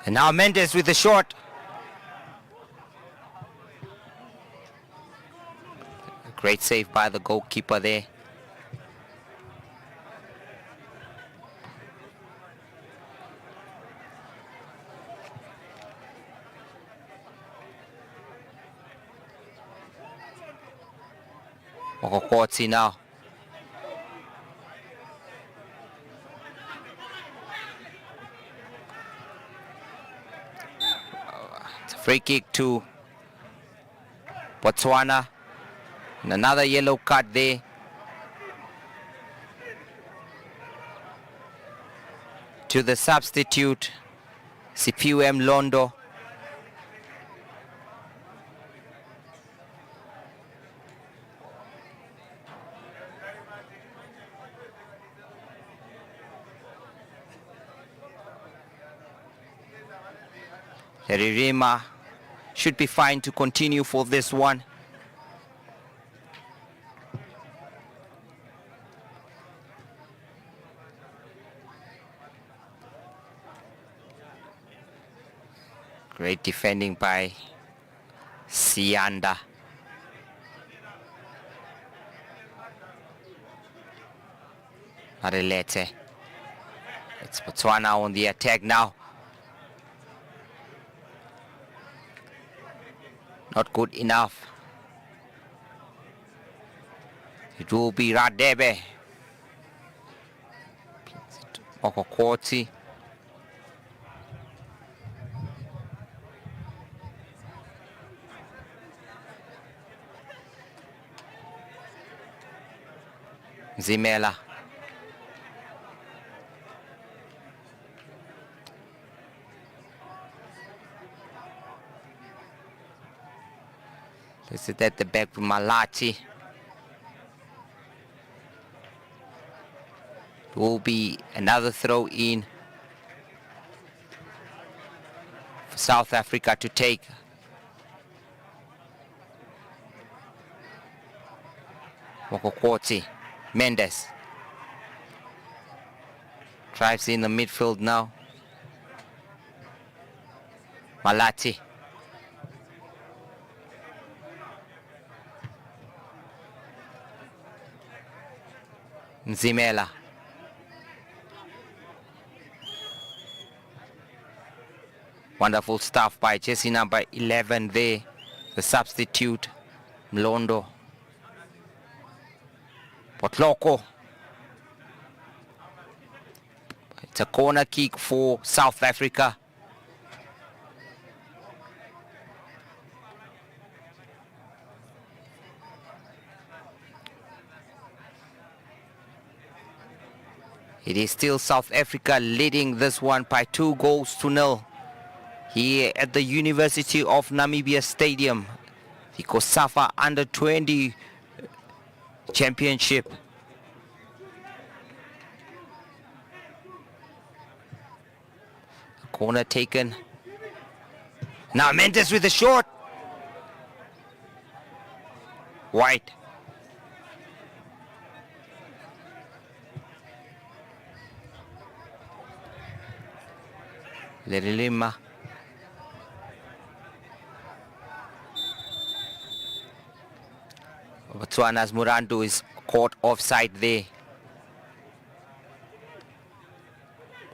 And now Mendes with the shot. A great save by the goalkeeper there. Okokotsi now. Free kick to Botswana. And another yellow card there. To the substitute, CPUM Londo. Heririma should be fine to continue for this one. Great defending by Sianda. Marelete. It's Botswana on the attack now. Not good enough. It will be Radebe. Okokotsi. Zimela. This is at the back with Malachi. It will be another throw in for South Africa to take. Mokokoti, Mendes. Drives in the midfield now. Malachi. Nzimela. Wonderful stuff by jersey number 11 there, the substitute, Mlondo. Potloko. It's a corner kick for South Africa. It is still South Africa leading this one by 2-0 here at the University of Namibia Stadium, the COSAFA Under-20 Championship. A corner taken. Now Mendes with the shot. White. Lerilima. Botswana's Murandu is caught offside there.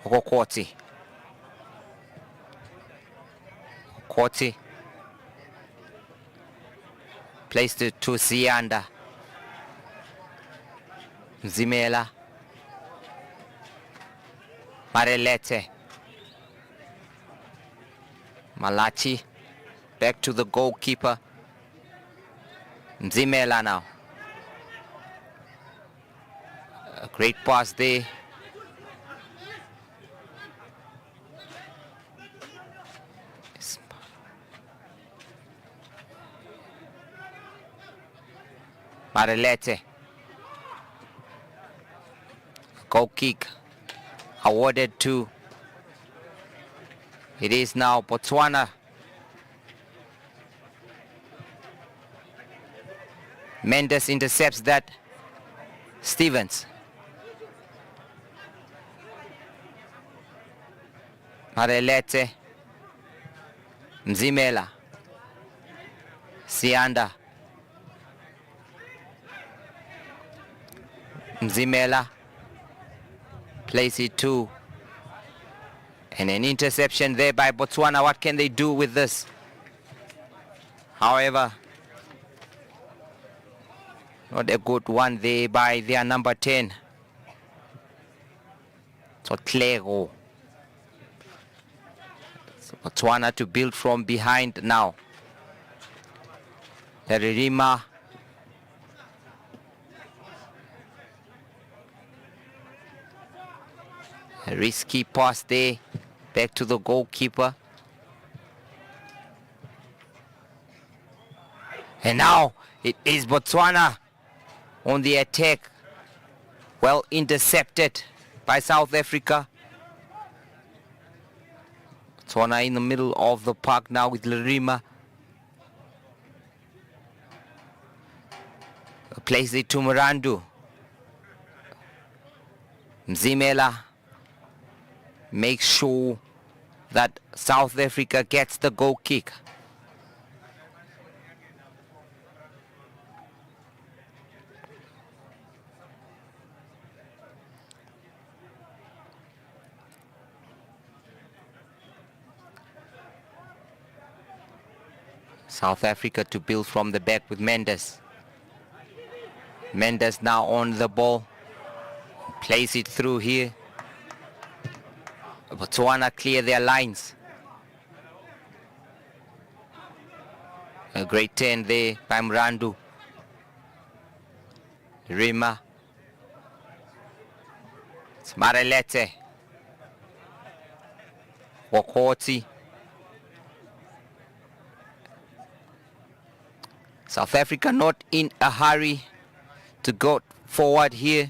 Okokoti. Okoti. Placed it to Sianda. Zimela. Marelete. Malachi, back to the goalkeeper. Nzimela now. A great pass there. Marelete. Goal kick awarded to, it is now Botswana. Mendes intercepts that. Stevens. Marelete. Mzimela. Sianda. Mzimela. Plays it to. And an interception there by Botswana. What can they do with this? However, not a good one there by their number 10. So Tlego. So Botswana to build from behind now. Lerima. A risky pass there. Back to the goalkeeper. And now it is Botswana on the attack. Well intercepted by South Africa. Botswana in the middle of the park now with Lerima. Plays it to Marandu. Mzimela makes sure that South Africa gets the goal kick. South Africa to build from the back with Mendes. Mendes now on the ball. Plays it through here. Botswana clear their lines. A great turn there by Mrandu. Rima. It's Marelete. Wokoti. South Africa not in a hurry to go forward here.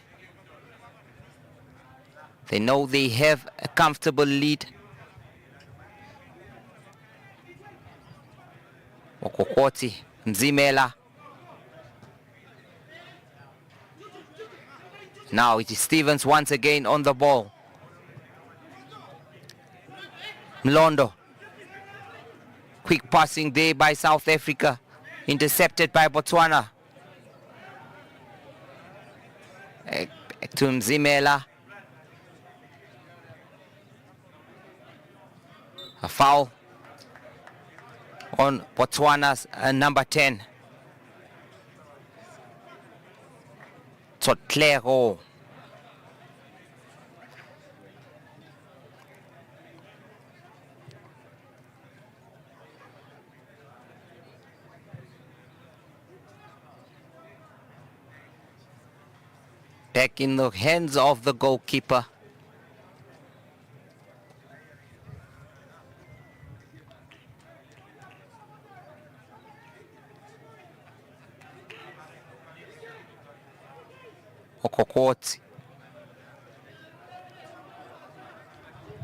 They know they have a comfortable lead. Wokoti, Mzimela. Now it is Stevens once again on the ball. Mlondo. Quick passing there by South Africa. Intercepted by Botswana. Back to Mzimela. A foul on Botswana's number 10. Tsotlego. Back in the hands of the goalkeeper. Okokoti.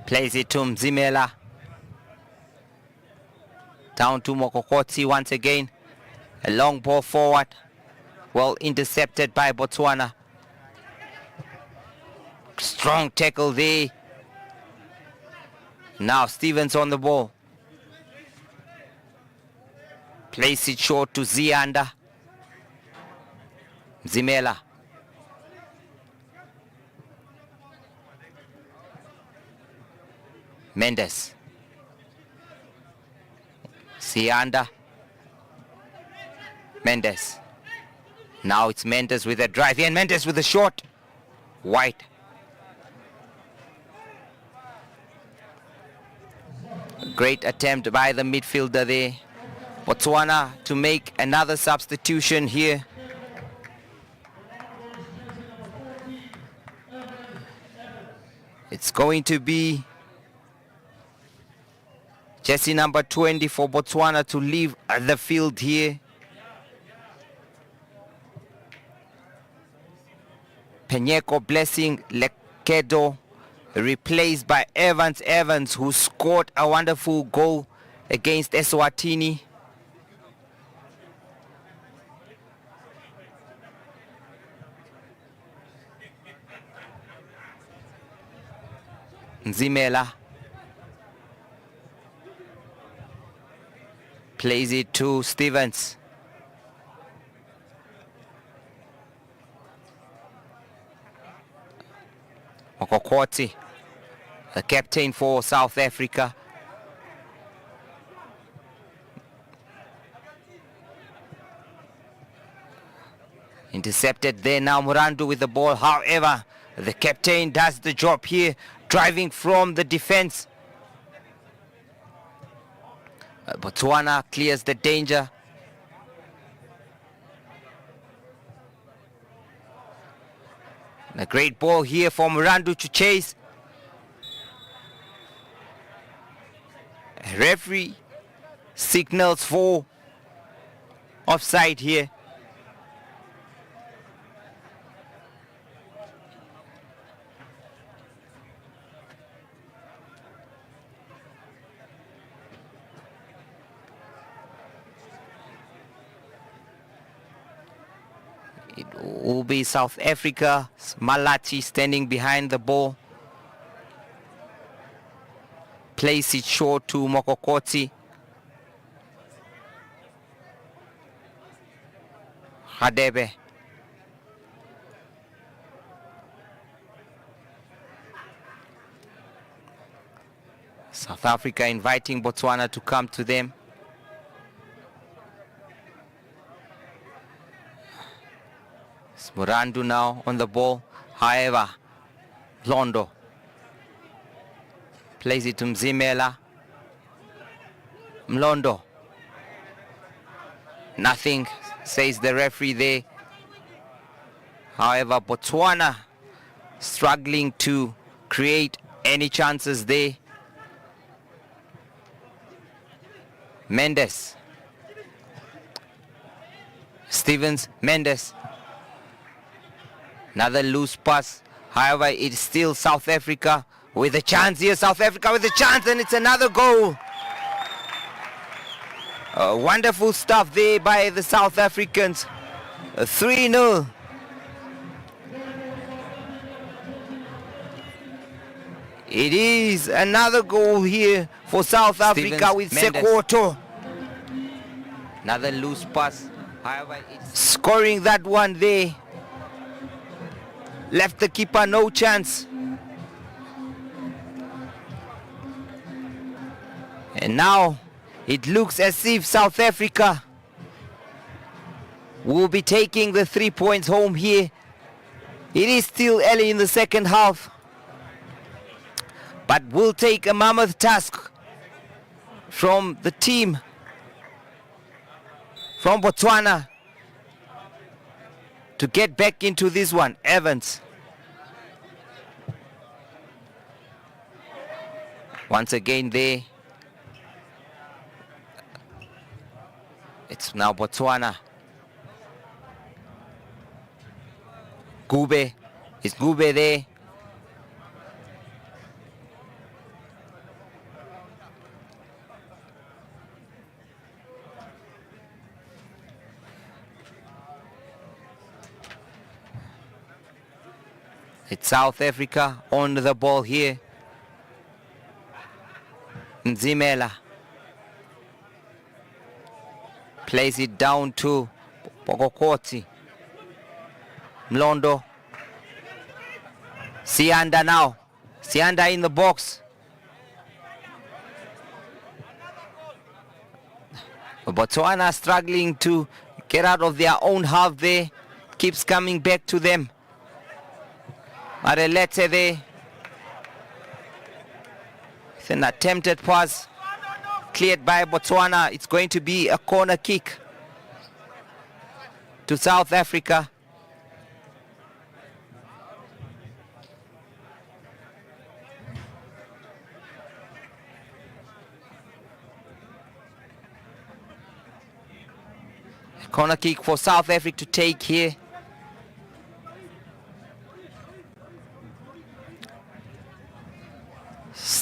Plays it to Mzimela. Down to Mokokoti once again. A long ball forward. Well intercepted by Botswana. Strong tackle there. Now Stevens on the ball. Plays it short to Zianda. Mzimela. Mendes. Sianda. Mendes. Now it's Mendes with a drive in. Mendes with a shot. White. Great attempt by the midfielder there. Botswana to make another substitution here. It's going to be jersey number 20 for Botswana to leave the field here. Peñeko blessing Lekedo, replaced by Evans, who scored a wonderful goal against Eswatini. Nzimela plays it to Stevens. Mokokoti, the captain for South Africa. Intercepted there now, Murandu with the ball. However, the captain does the job here, driving from the defense. Botswana clears the danger. A great ball here for Murandu to chase. A referee signals for offside here. It will be South Africa. Malachi standing behind the ball. Plays it short to Mokokoti. Hadebe. South Africa inviting Botswana to come to them. Murandu now on the ball. However, Londo plays it to Mzimela. Mlondo. Nothing, says the referee there. However, Botswana struggling to create any chances there. Mendes. Stevens, Mendes. Another loose pass. However, it's still South Africa with a chance here. South Africa with a chance, and it's another goal. Wonderful stuff there by the South Africans. 3-0. It is another goal here for South Africa with Sekoto. Another loose pass. However, it's scoring that one there. Left the keeper no chance. And now it looks as if South Africa will be taking the 3 points home here. It is still early in the second half, but will take a mammoth task from the team from Botswana to get back into this one. Evans. Once again there. It's now Botswana. Gube. Is Gube there? It's South Africa on the ball here. Nzimela plays it down to Pokokoti. Mlondo. Sianda now. Sianda in the box. Botswana struggling to get out of their own half there. Keeps coming back to them. Arelete there. It's an attempted pass. Cleared by Botswana. It's going to be a corner kick to South Africa. Corner kick for South Africa to take here.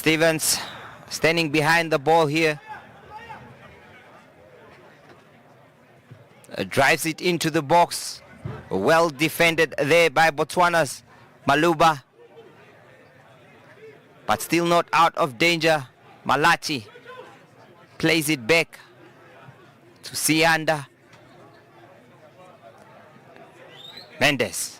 Stevens standing behind the ball here. Drives it into the box. Well defended there by Botswana's Maluba. But still not out of danger. Malachi plays it back to Sianda. Mendes.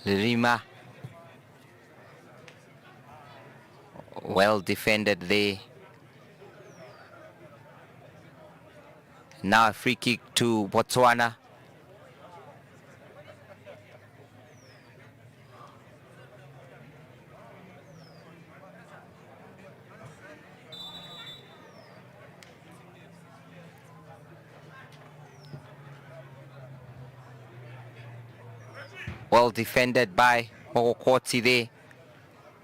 Rima. Well defended there. Now a free kick to Botswana. Well defended by Mokokoti there.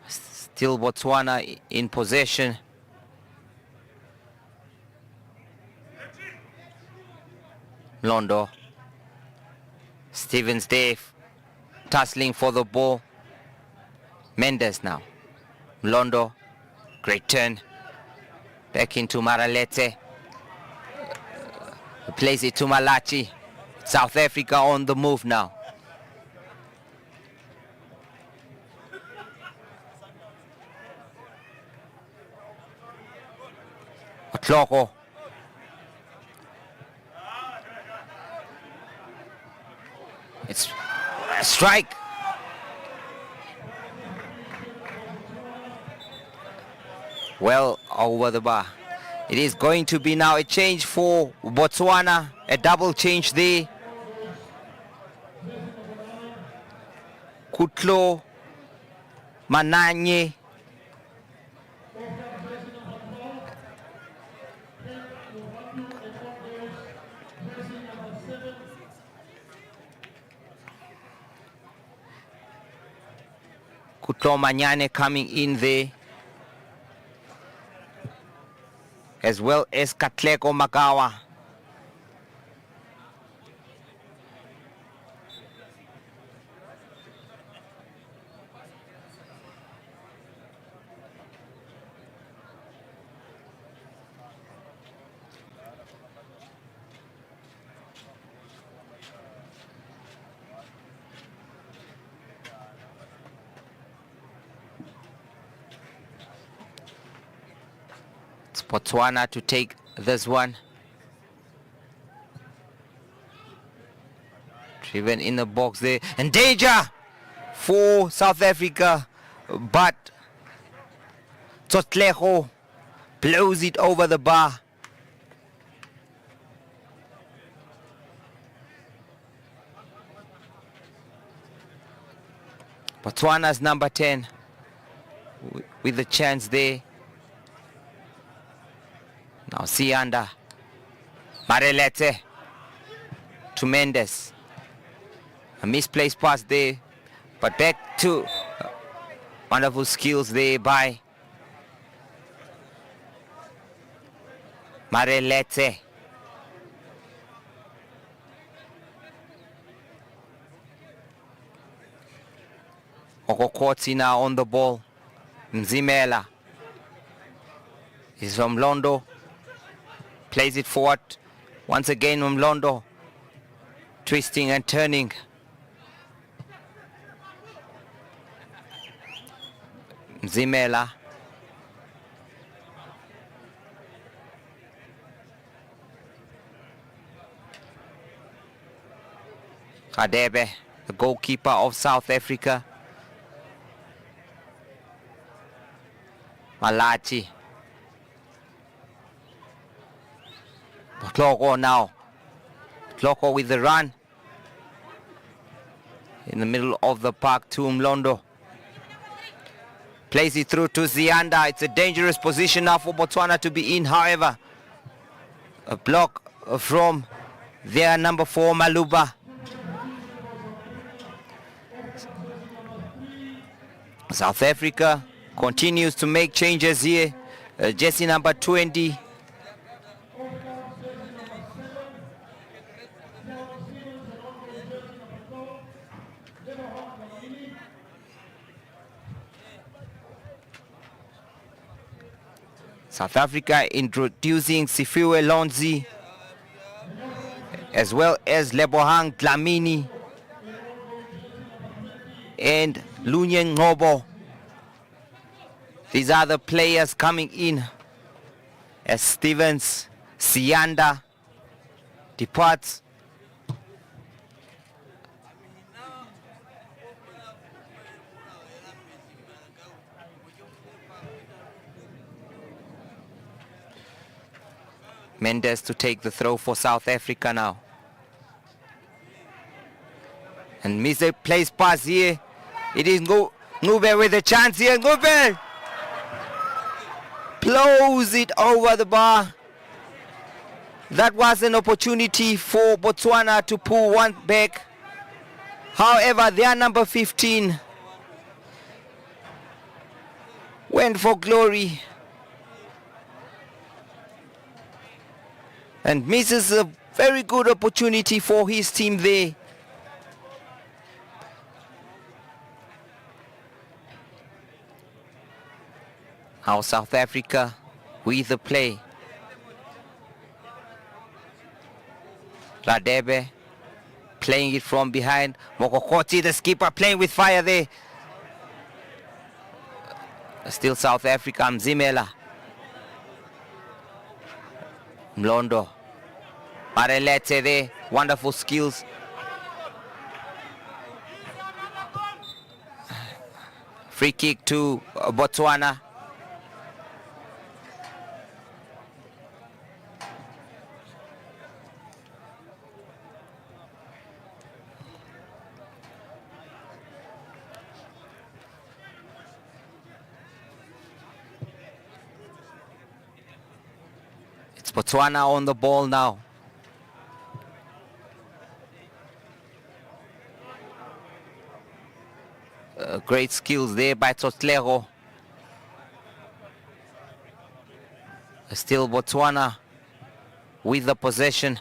Still Botswana in possession. Londo. Stevens Dave tussling for the ball. Mendes now. Londo. Great turn. Back into Maralete. Plays it to Malachi. South Africa on the move now. Otloko. It's a strike. Well over the bar. It is going to be now a change for Botswana. A double change there. Kutlo Mananye. Kutlo Manyane coming in there, as well as Katleko Magawa. Botswana to take this one. Driven in the box there. And danger for South Africa. But Totleho blows it over the bar. Botswana's number 10 with the chance there. Now Sianda. Marelete to Mendes. A misplaced pass there. But back to wonderful skills there by Marelete. Okokoti now on the ball. Mzimela is from Londo. Plays it forward. Once again Mlondo. Twisting and turning. Mzimela. Kadebe, the goalkeeper of South Africa. Malachi. Tloko now. Tloko with the run. In the middle of the park to Mlondo. Plays it through to Zianda. It's a dangerous position now for Botswana to be in, however. A block from their number 4, Maluba. South Africa continues to make changes here. Jersey number 20. South Africa introducing Sifiwe Lonzi as well as Lebohang Dlamini and Lunyen Ngobo. These are the players coming in as Stevens, Sianda departs. Mendes to take the throw for South Africa now. And Mise plays pass here. It is Ngube with a chance here. Ngube blows it over the bar. That was an opportunity for Botswana to pull one back. However, their number 15 went for glory and misses a very good opportunity for his team there. Now South Africa with the play. Radebe playing it from behind. Mokokoti, the skipper, playing with fire there. Still South Africa, Mzimela. Mlondo. Marelete there, wonderful skills. Free kick to Botswana. It's Botswana on the ball now. Great skills there by Tsotlego. Still Botswana with the possession.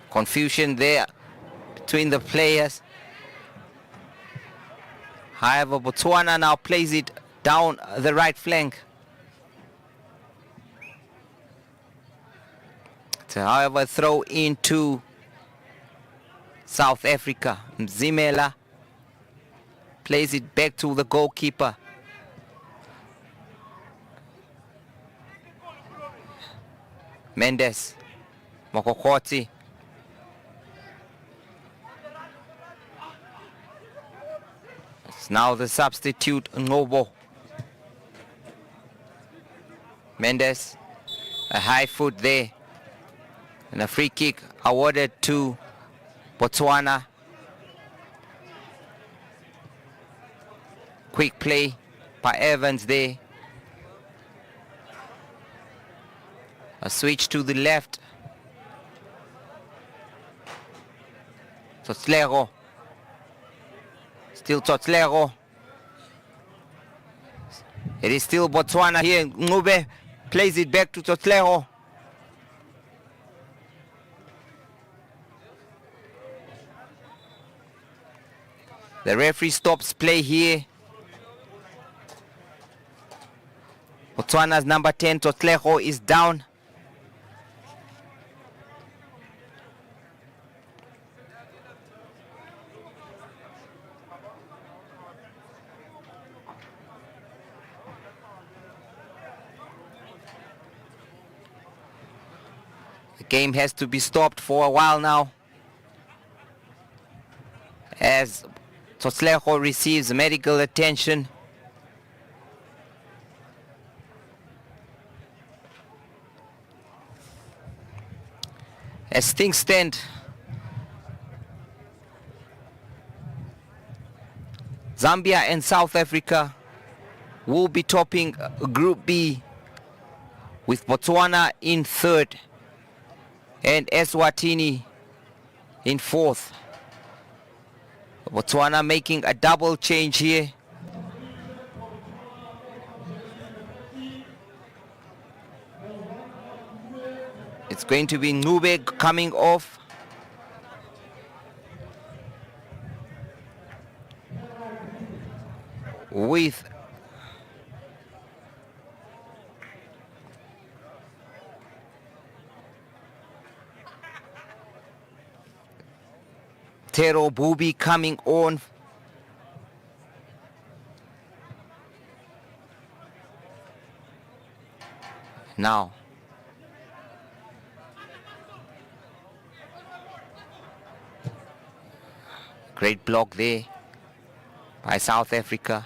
Confusion there between the players. However, Botswana now plays it down the right flank. So, however, throw into South Africa. Mzimela plays it back to the goalkeeper. Mendes, Mokokoti. Now the substitute, Ngobo. Mendes, a high foot there. And a free kick awarded to Botswana. Quick play by Evans there. A switch to the left. Tsotlego. Still Tsotlego. It is still Botswana here. Ngube plays it back to Tsotlego. The referee stops play here. Botswana's number 10, Tsotlego, is down. The game has to be stopped for a while now, as Tsotlego receives medical attention. As things stand, Zambia and South Africa will be topping Group B, with Botswana in third and Eswatini in fourth. Botswana making a double change here. going to be Nube coming off. With Tero Booby coming on. Now great block there by South Africa.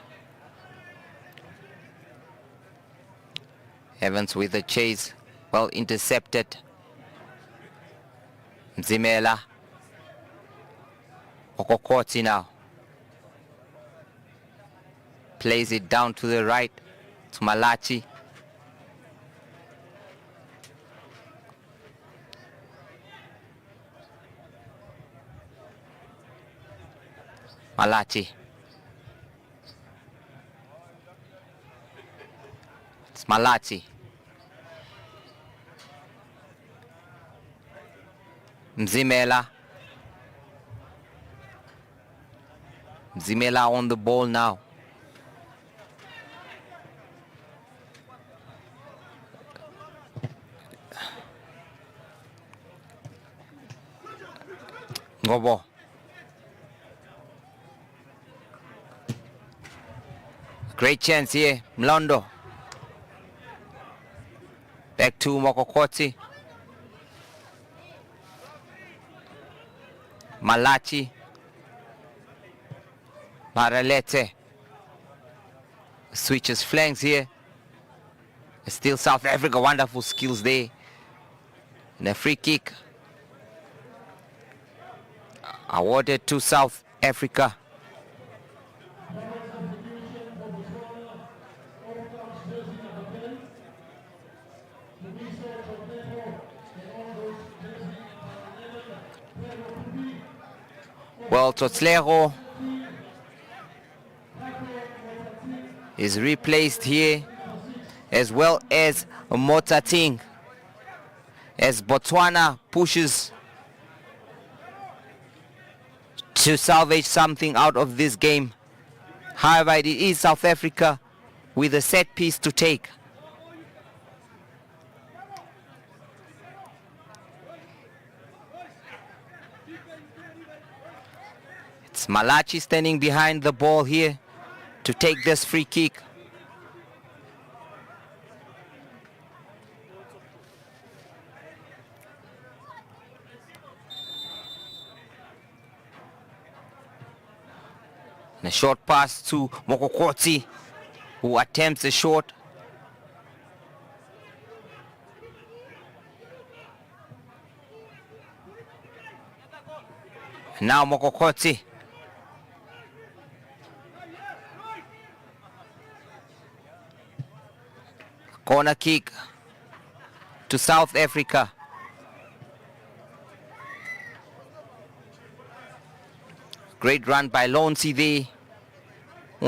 Evans with the chase, well intercepted. Mzimela. Okokoti now. Plays it down to the right to Malachi. Malachi. It's Malachi. Mzimela. Mzimela on the ball now. Ngobo. Great chance here, Mlondo. Back to Mokokoti. Malachi. Maralete. Switches flanks here. Still South Africa, wonderful skills there. And a free kick awarded to South Africa. Well, Totslero is replaced here, as well as Motating, as Botswana pushes to salvage something out of this game. However, it is South Africa with a set piece to take. It's Malachi standing behind the ball here to take this free kick. And a short pass to Mokokoti, who attempts a shot. And now Mokokoti. Corner kick to South Africa. Great run by Lonsi there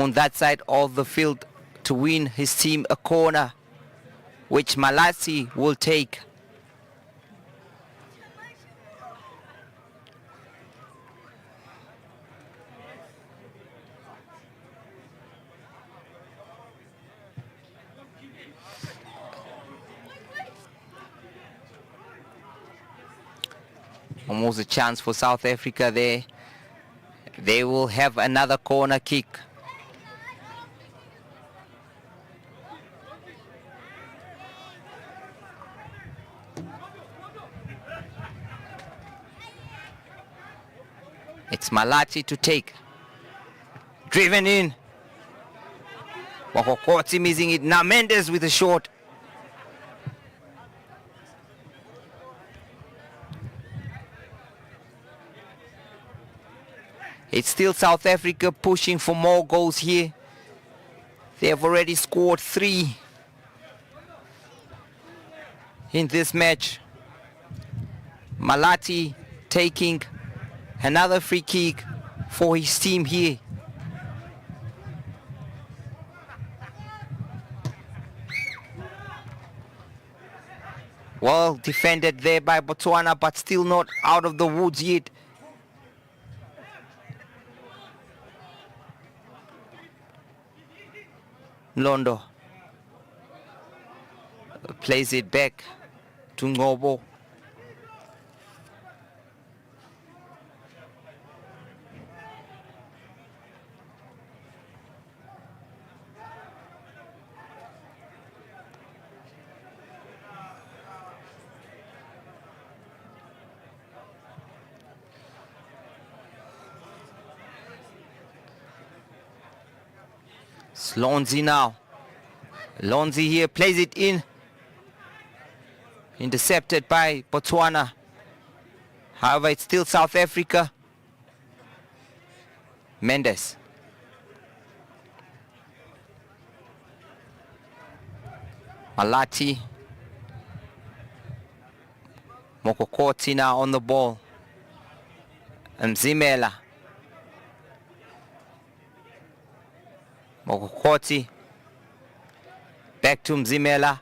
on that side of the field to win his team a corner, which Malachi will take. Almost a chance for South Africa there. They will have another corner kick. It's Malachi to take. Driven in. Mokokoti missing it. Now Mendes with a shot. It's still South Africa pushing for more goals here. They have already scored 3 in this match. Malati taking another free kick for his team here. Well defended there by Botswana, but still not out of the woods yet. Londo plays it back to Ngobo. Lonzi now. Lonzi here plays it in. Intercepted by Botswana. However, it's still South Africa. Mendes. Malati. Mokokoti now on the ball. Mzimela. Mokokoti. Back to Mzimela.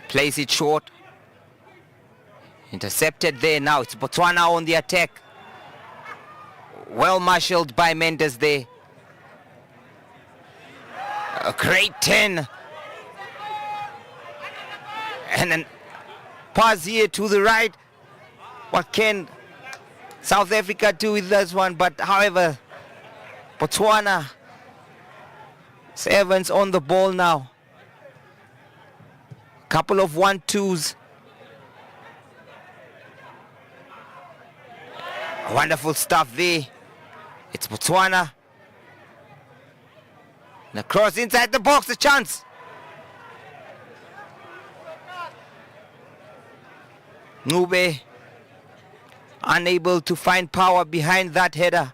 Plays it short. Intercepted there. Now it's Botswana on the attack. Well marshaled by Mendes there. A great 10. And then pass here to the right. What can South Africa do with this one? But however, Botswana, Evans on the ball now. Couple of 1-2s. Wonderful stuff there. It's Botswana. And a cross inside the box, a chance. Ngube unable to find power behind that header.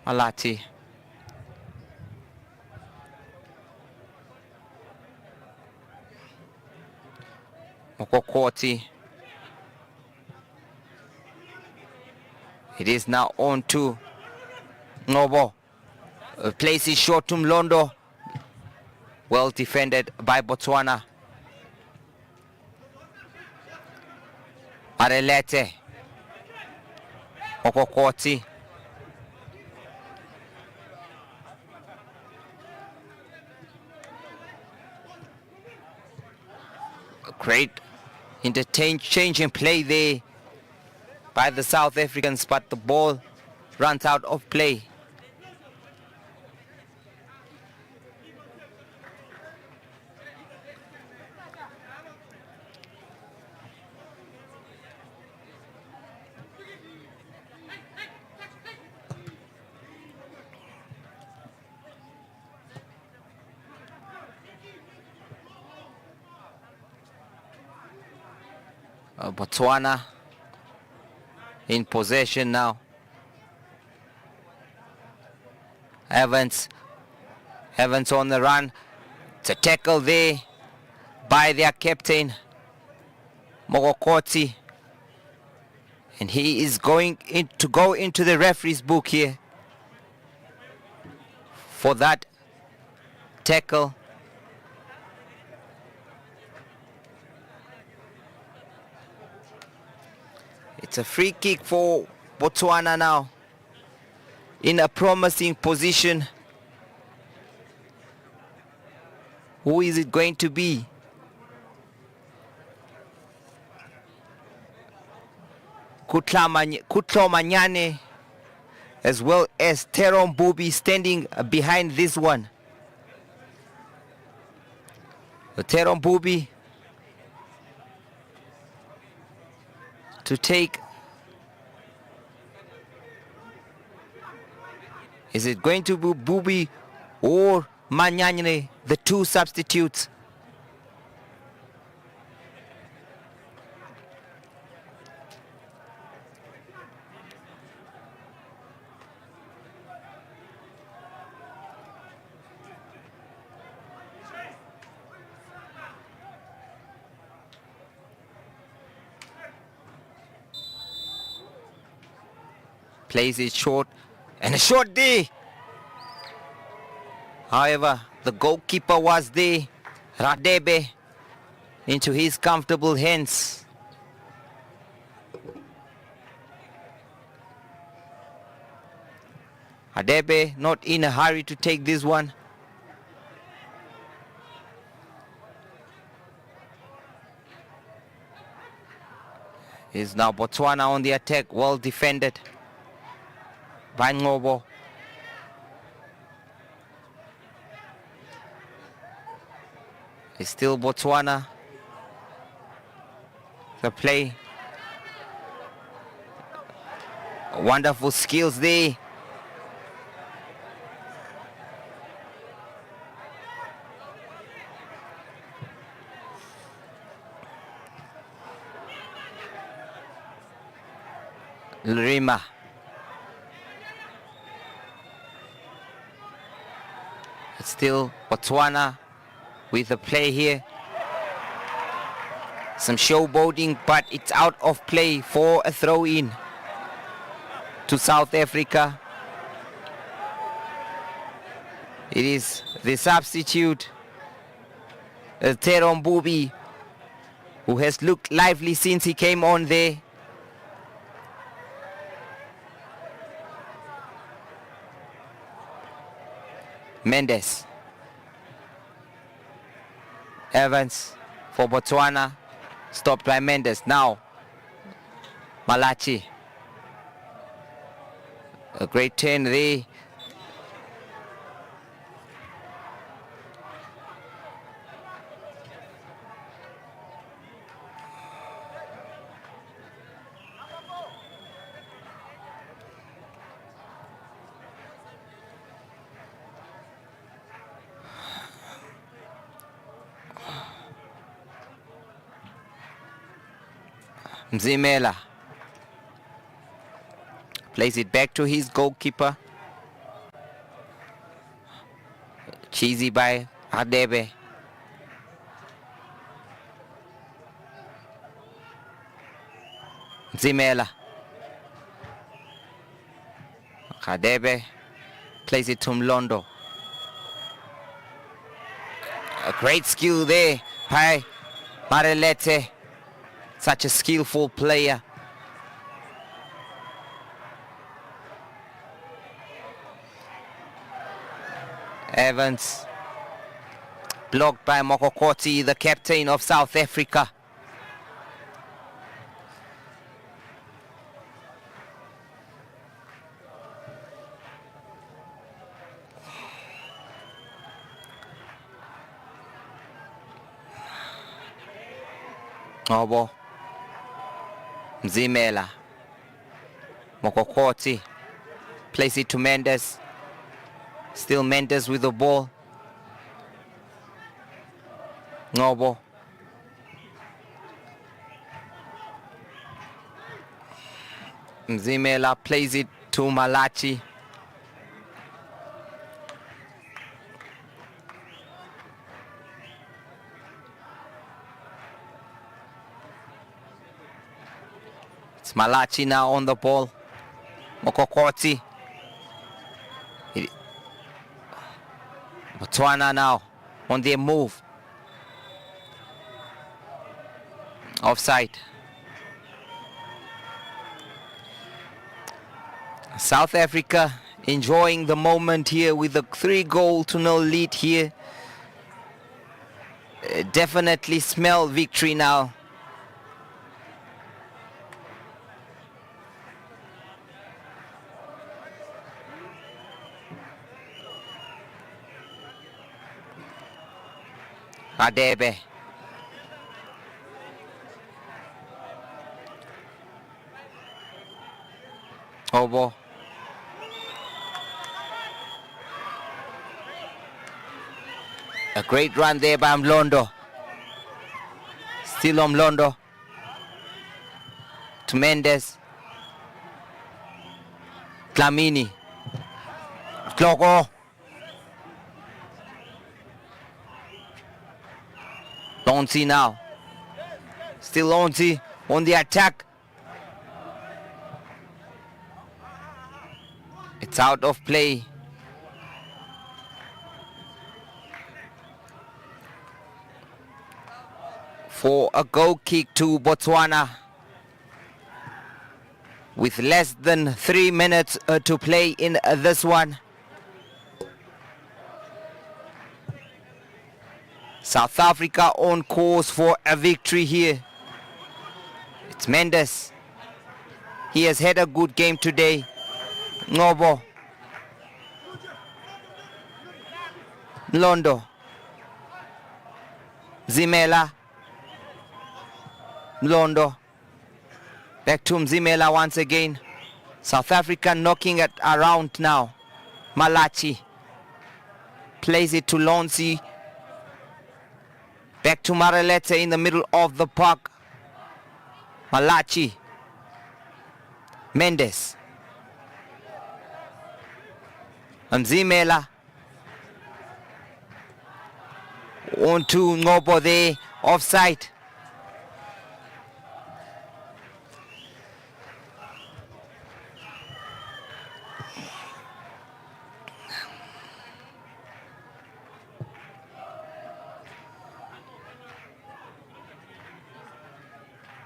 Malati. Mokokoti. It is now on to Ngobo. Plays it short to Mlondo. Well defended by Botswana. Arelete. Mokokoti. Great interchange and play there by the South Africans, but the ball runs out of play. Botswana in possession now. Evans on the run. It's a tackle there by their captain Mokokoti, and he is going to go into the referee's book here for that tackle. It's a free kick for Botswana now, in a promising position. Who is it going to be? Kutlo Manyane as well as Teron Bubi standing behind this one. Teron Bubi to take. Is it going to be Bubi or Manyane, the two substitutes? Plays it short. And a shot there. However, the goalkeeper was there. Radebe into his comfortable hands. Radebe not in a hurry to take this one. Is now Botswana on the attack, well defended by Ngobo. It's still Botswana. The play. Wonderful skills there. Lurima. It's still Botswana with the play here. Some showboating, but it's out of play for a throw-in to South Africa. It is the substitute, Teron Bubi, who has looked lively since he came on there. Mendes. Evans for Botswana. Stopped by Mendes. Now, Malachi. A great turn there. Mzimela plays it back to his goalkeeper. Cheesy by Radebe. Mzimela. Radebe plays it to Mlondo. A great skill there by Marelete. Such a skillful player. Evans. Blocked by Mokokoti, the captain of South Africa. Obo. Mzimela. Mokokoti. Plays it to Mendes. Still Mendes with the ball. Ngobo. Mzimela plays it to Malachi. It's Malachi now on the ball. Mokokoti. Botswana now on their move. Offside. South Africa enjoying the moment here with a 3-0 lead here. Definitely smell victory now. Radebe. Obo. A great run there by Mlondo. Still on Mlondo. To Mendes. Dlamini. Kloko. Lonzi now. Still Lonzi on the attack. It's out of play. For a goal kick to Botswana. With less than 3 minutes to play in this one. South Africa on course for a victory here. It's Mendes. He has had a good game today. Ngobo. Londo. Zimela. Londo. Back to Mzimela once again. South Africa knocking it around now. Malachi. Plays it to Lonsi. Back to Maralete in the middle of the park. Malachi. Mendes. Mzimela. On to Ngobo there. Offside.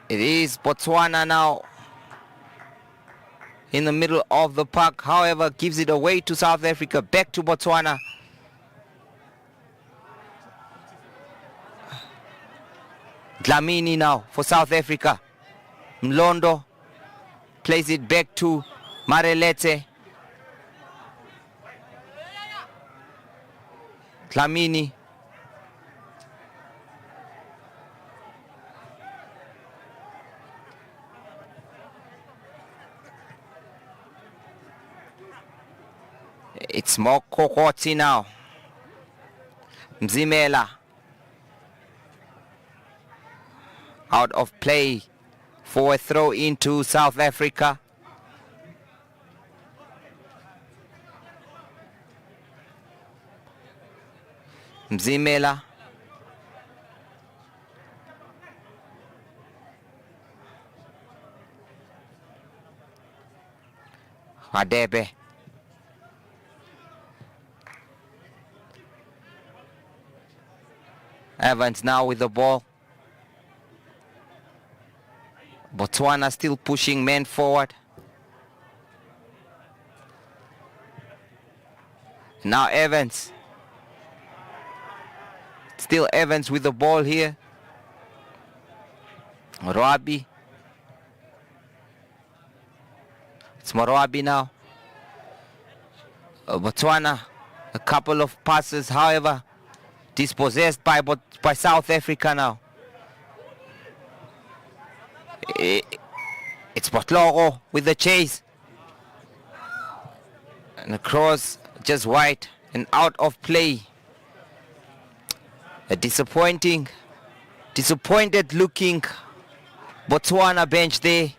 It is Botswana now in the middle of the park, however, gives it away to South Africa. Back to Botswana. Dlamini now for South Africa. Mlondo plays it back to Marelete. Dlamini. It's more Kokoti now. Mzimela. Out of play for a throw into South Africa. Mzimela. Hadebe. Evans now with the ball. Botswana still pushing men forward. Now Evans. Still Evans with the ball here. Marabi. It's Marabi now. Botswana, a couple of passes, however, dispossessed by South Africa now. It's Botloro with the chase. And the cross just wide and out of play. A disappointed looking Botswana bench there.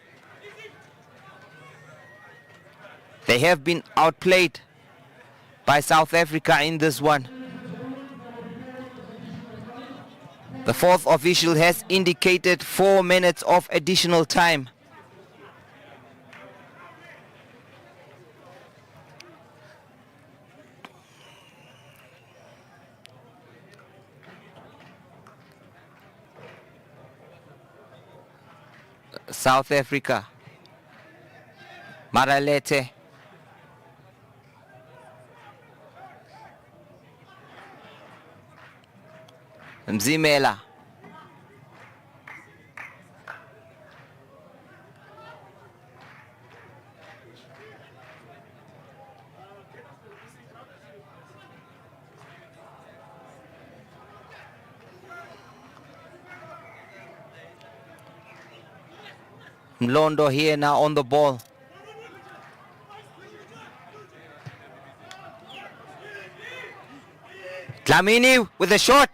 They have been outplayed by South Africa in this one. The fourth official has indicated 4 minutes of additional time. South Africa. Maralete. Mzimela. Mlondo here now on the ball. Dlamini with a shot.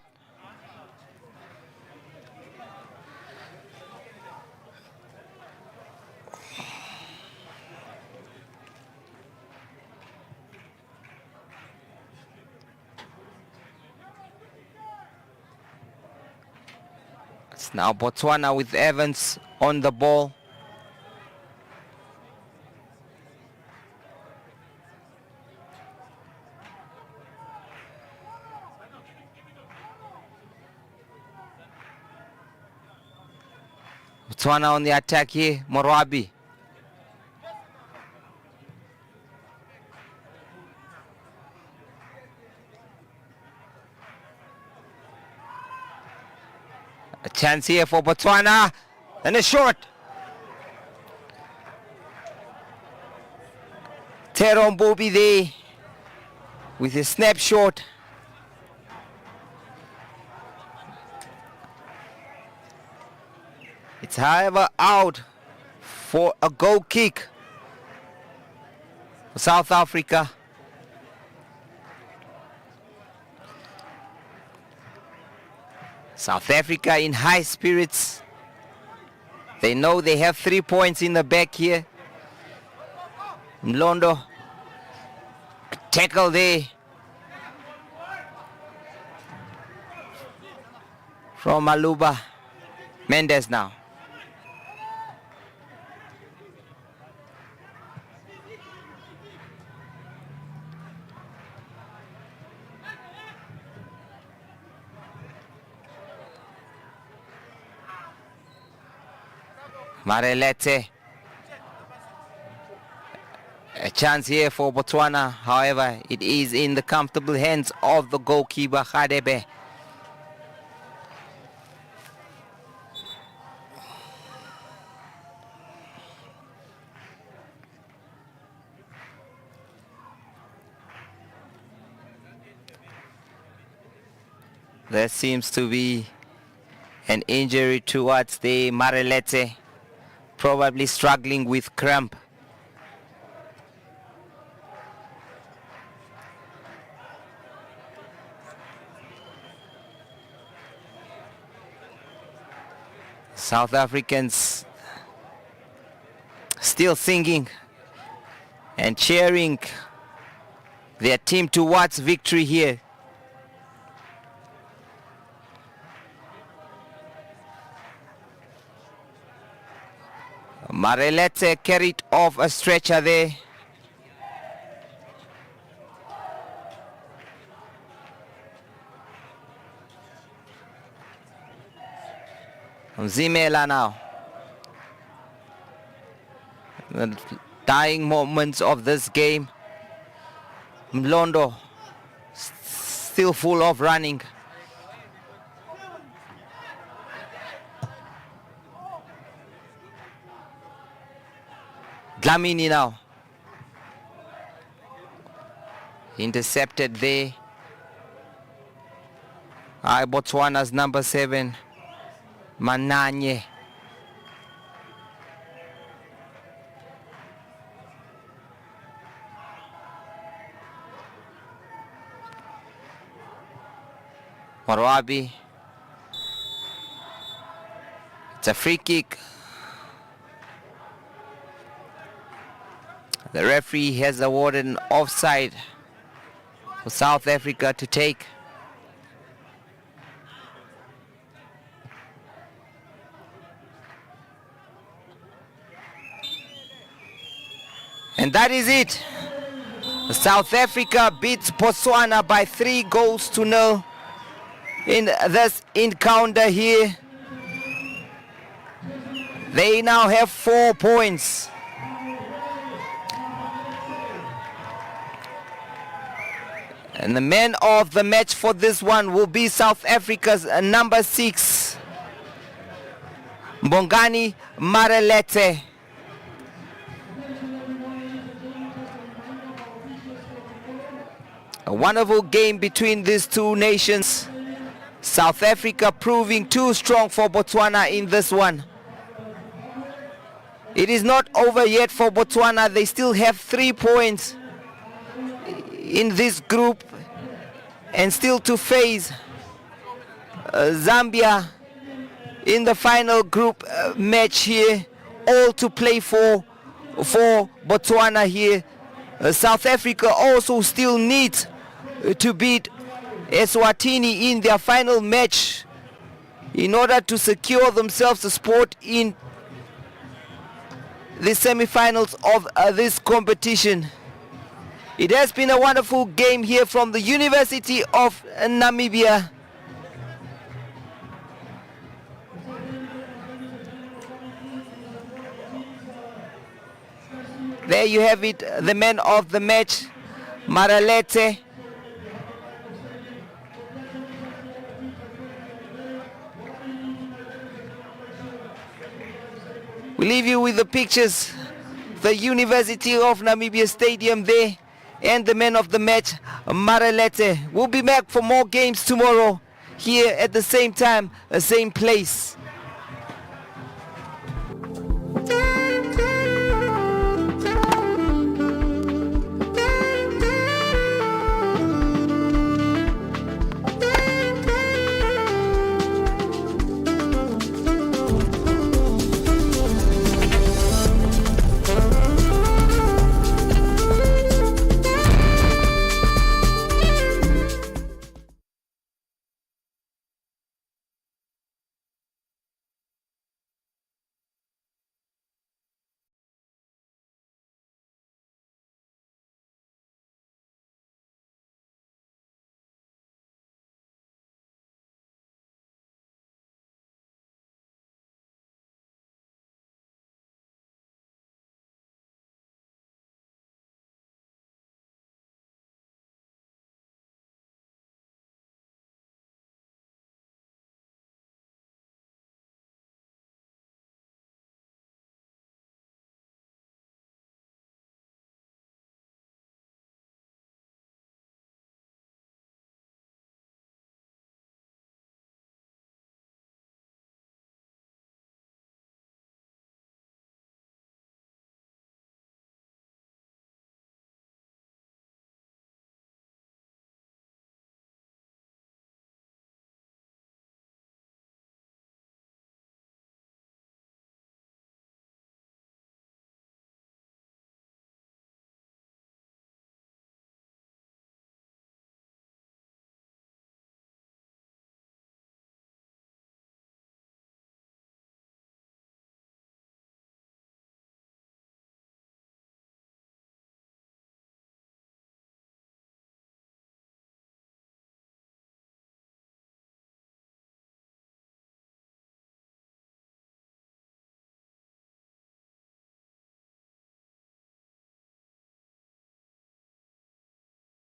It's now Botswana with Evans on the ball. Botswana on the attack here. Morwabi. A chance here for Botswana. And a shot. Teron Bobi there with a snapshot. It's however out for a goal kick for South Africa. South Africa in high spirits. They know they have 3 points in the back here. Mlondo, tackle there from Maluba. Mendes now. Marelete. A chance here for Botswana. However, it is in the comfortable hands of the goalkeeper, Khadebe. There seems to be an injury towards the Marelete, probably struggling with cramp. South Africans still singing and cheering their team towards victory here. Marelete carried off a stretcher there. Zimela now. The dying moments of this game. Mlondo still full of running. Dlamini now. Intercepted there. Botswana's number 7. Mananye. Morwabi. It's a free kick. The referee has awarded an offside for South Africa to take. And that is it. South Africa beats Botswana by 3-0 in this encounter here. They now have 4 points. And the man of the match for this one will be South Africa's number 6, Bongani Marelete. A wonderful game between these two nations. South Africa proving too strong for Botswana in this one. It is not over yet for Botswana. They still have 3 points in this group and still to face Zambia in the final group match here. All to play for Botswana here. South Africa also still needs to beat Eswatini in their final match in order to secure themselves a spot in the semi-finals of this competition. It has been a wonderful game here from the University of Namibia. There you have it, the man of the match, Maralete. We leave you with the pictures, the University of Namibia Stadium there, and the man of the match, Maralete. We'll be back for more games tomorrow, here at the same time, the same place.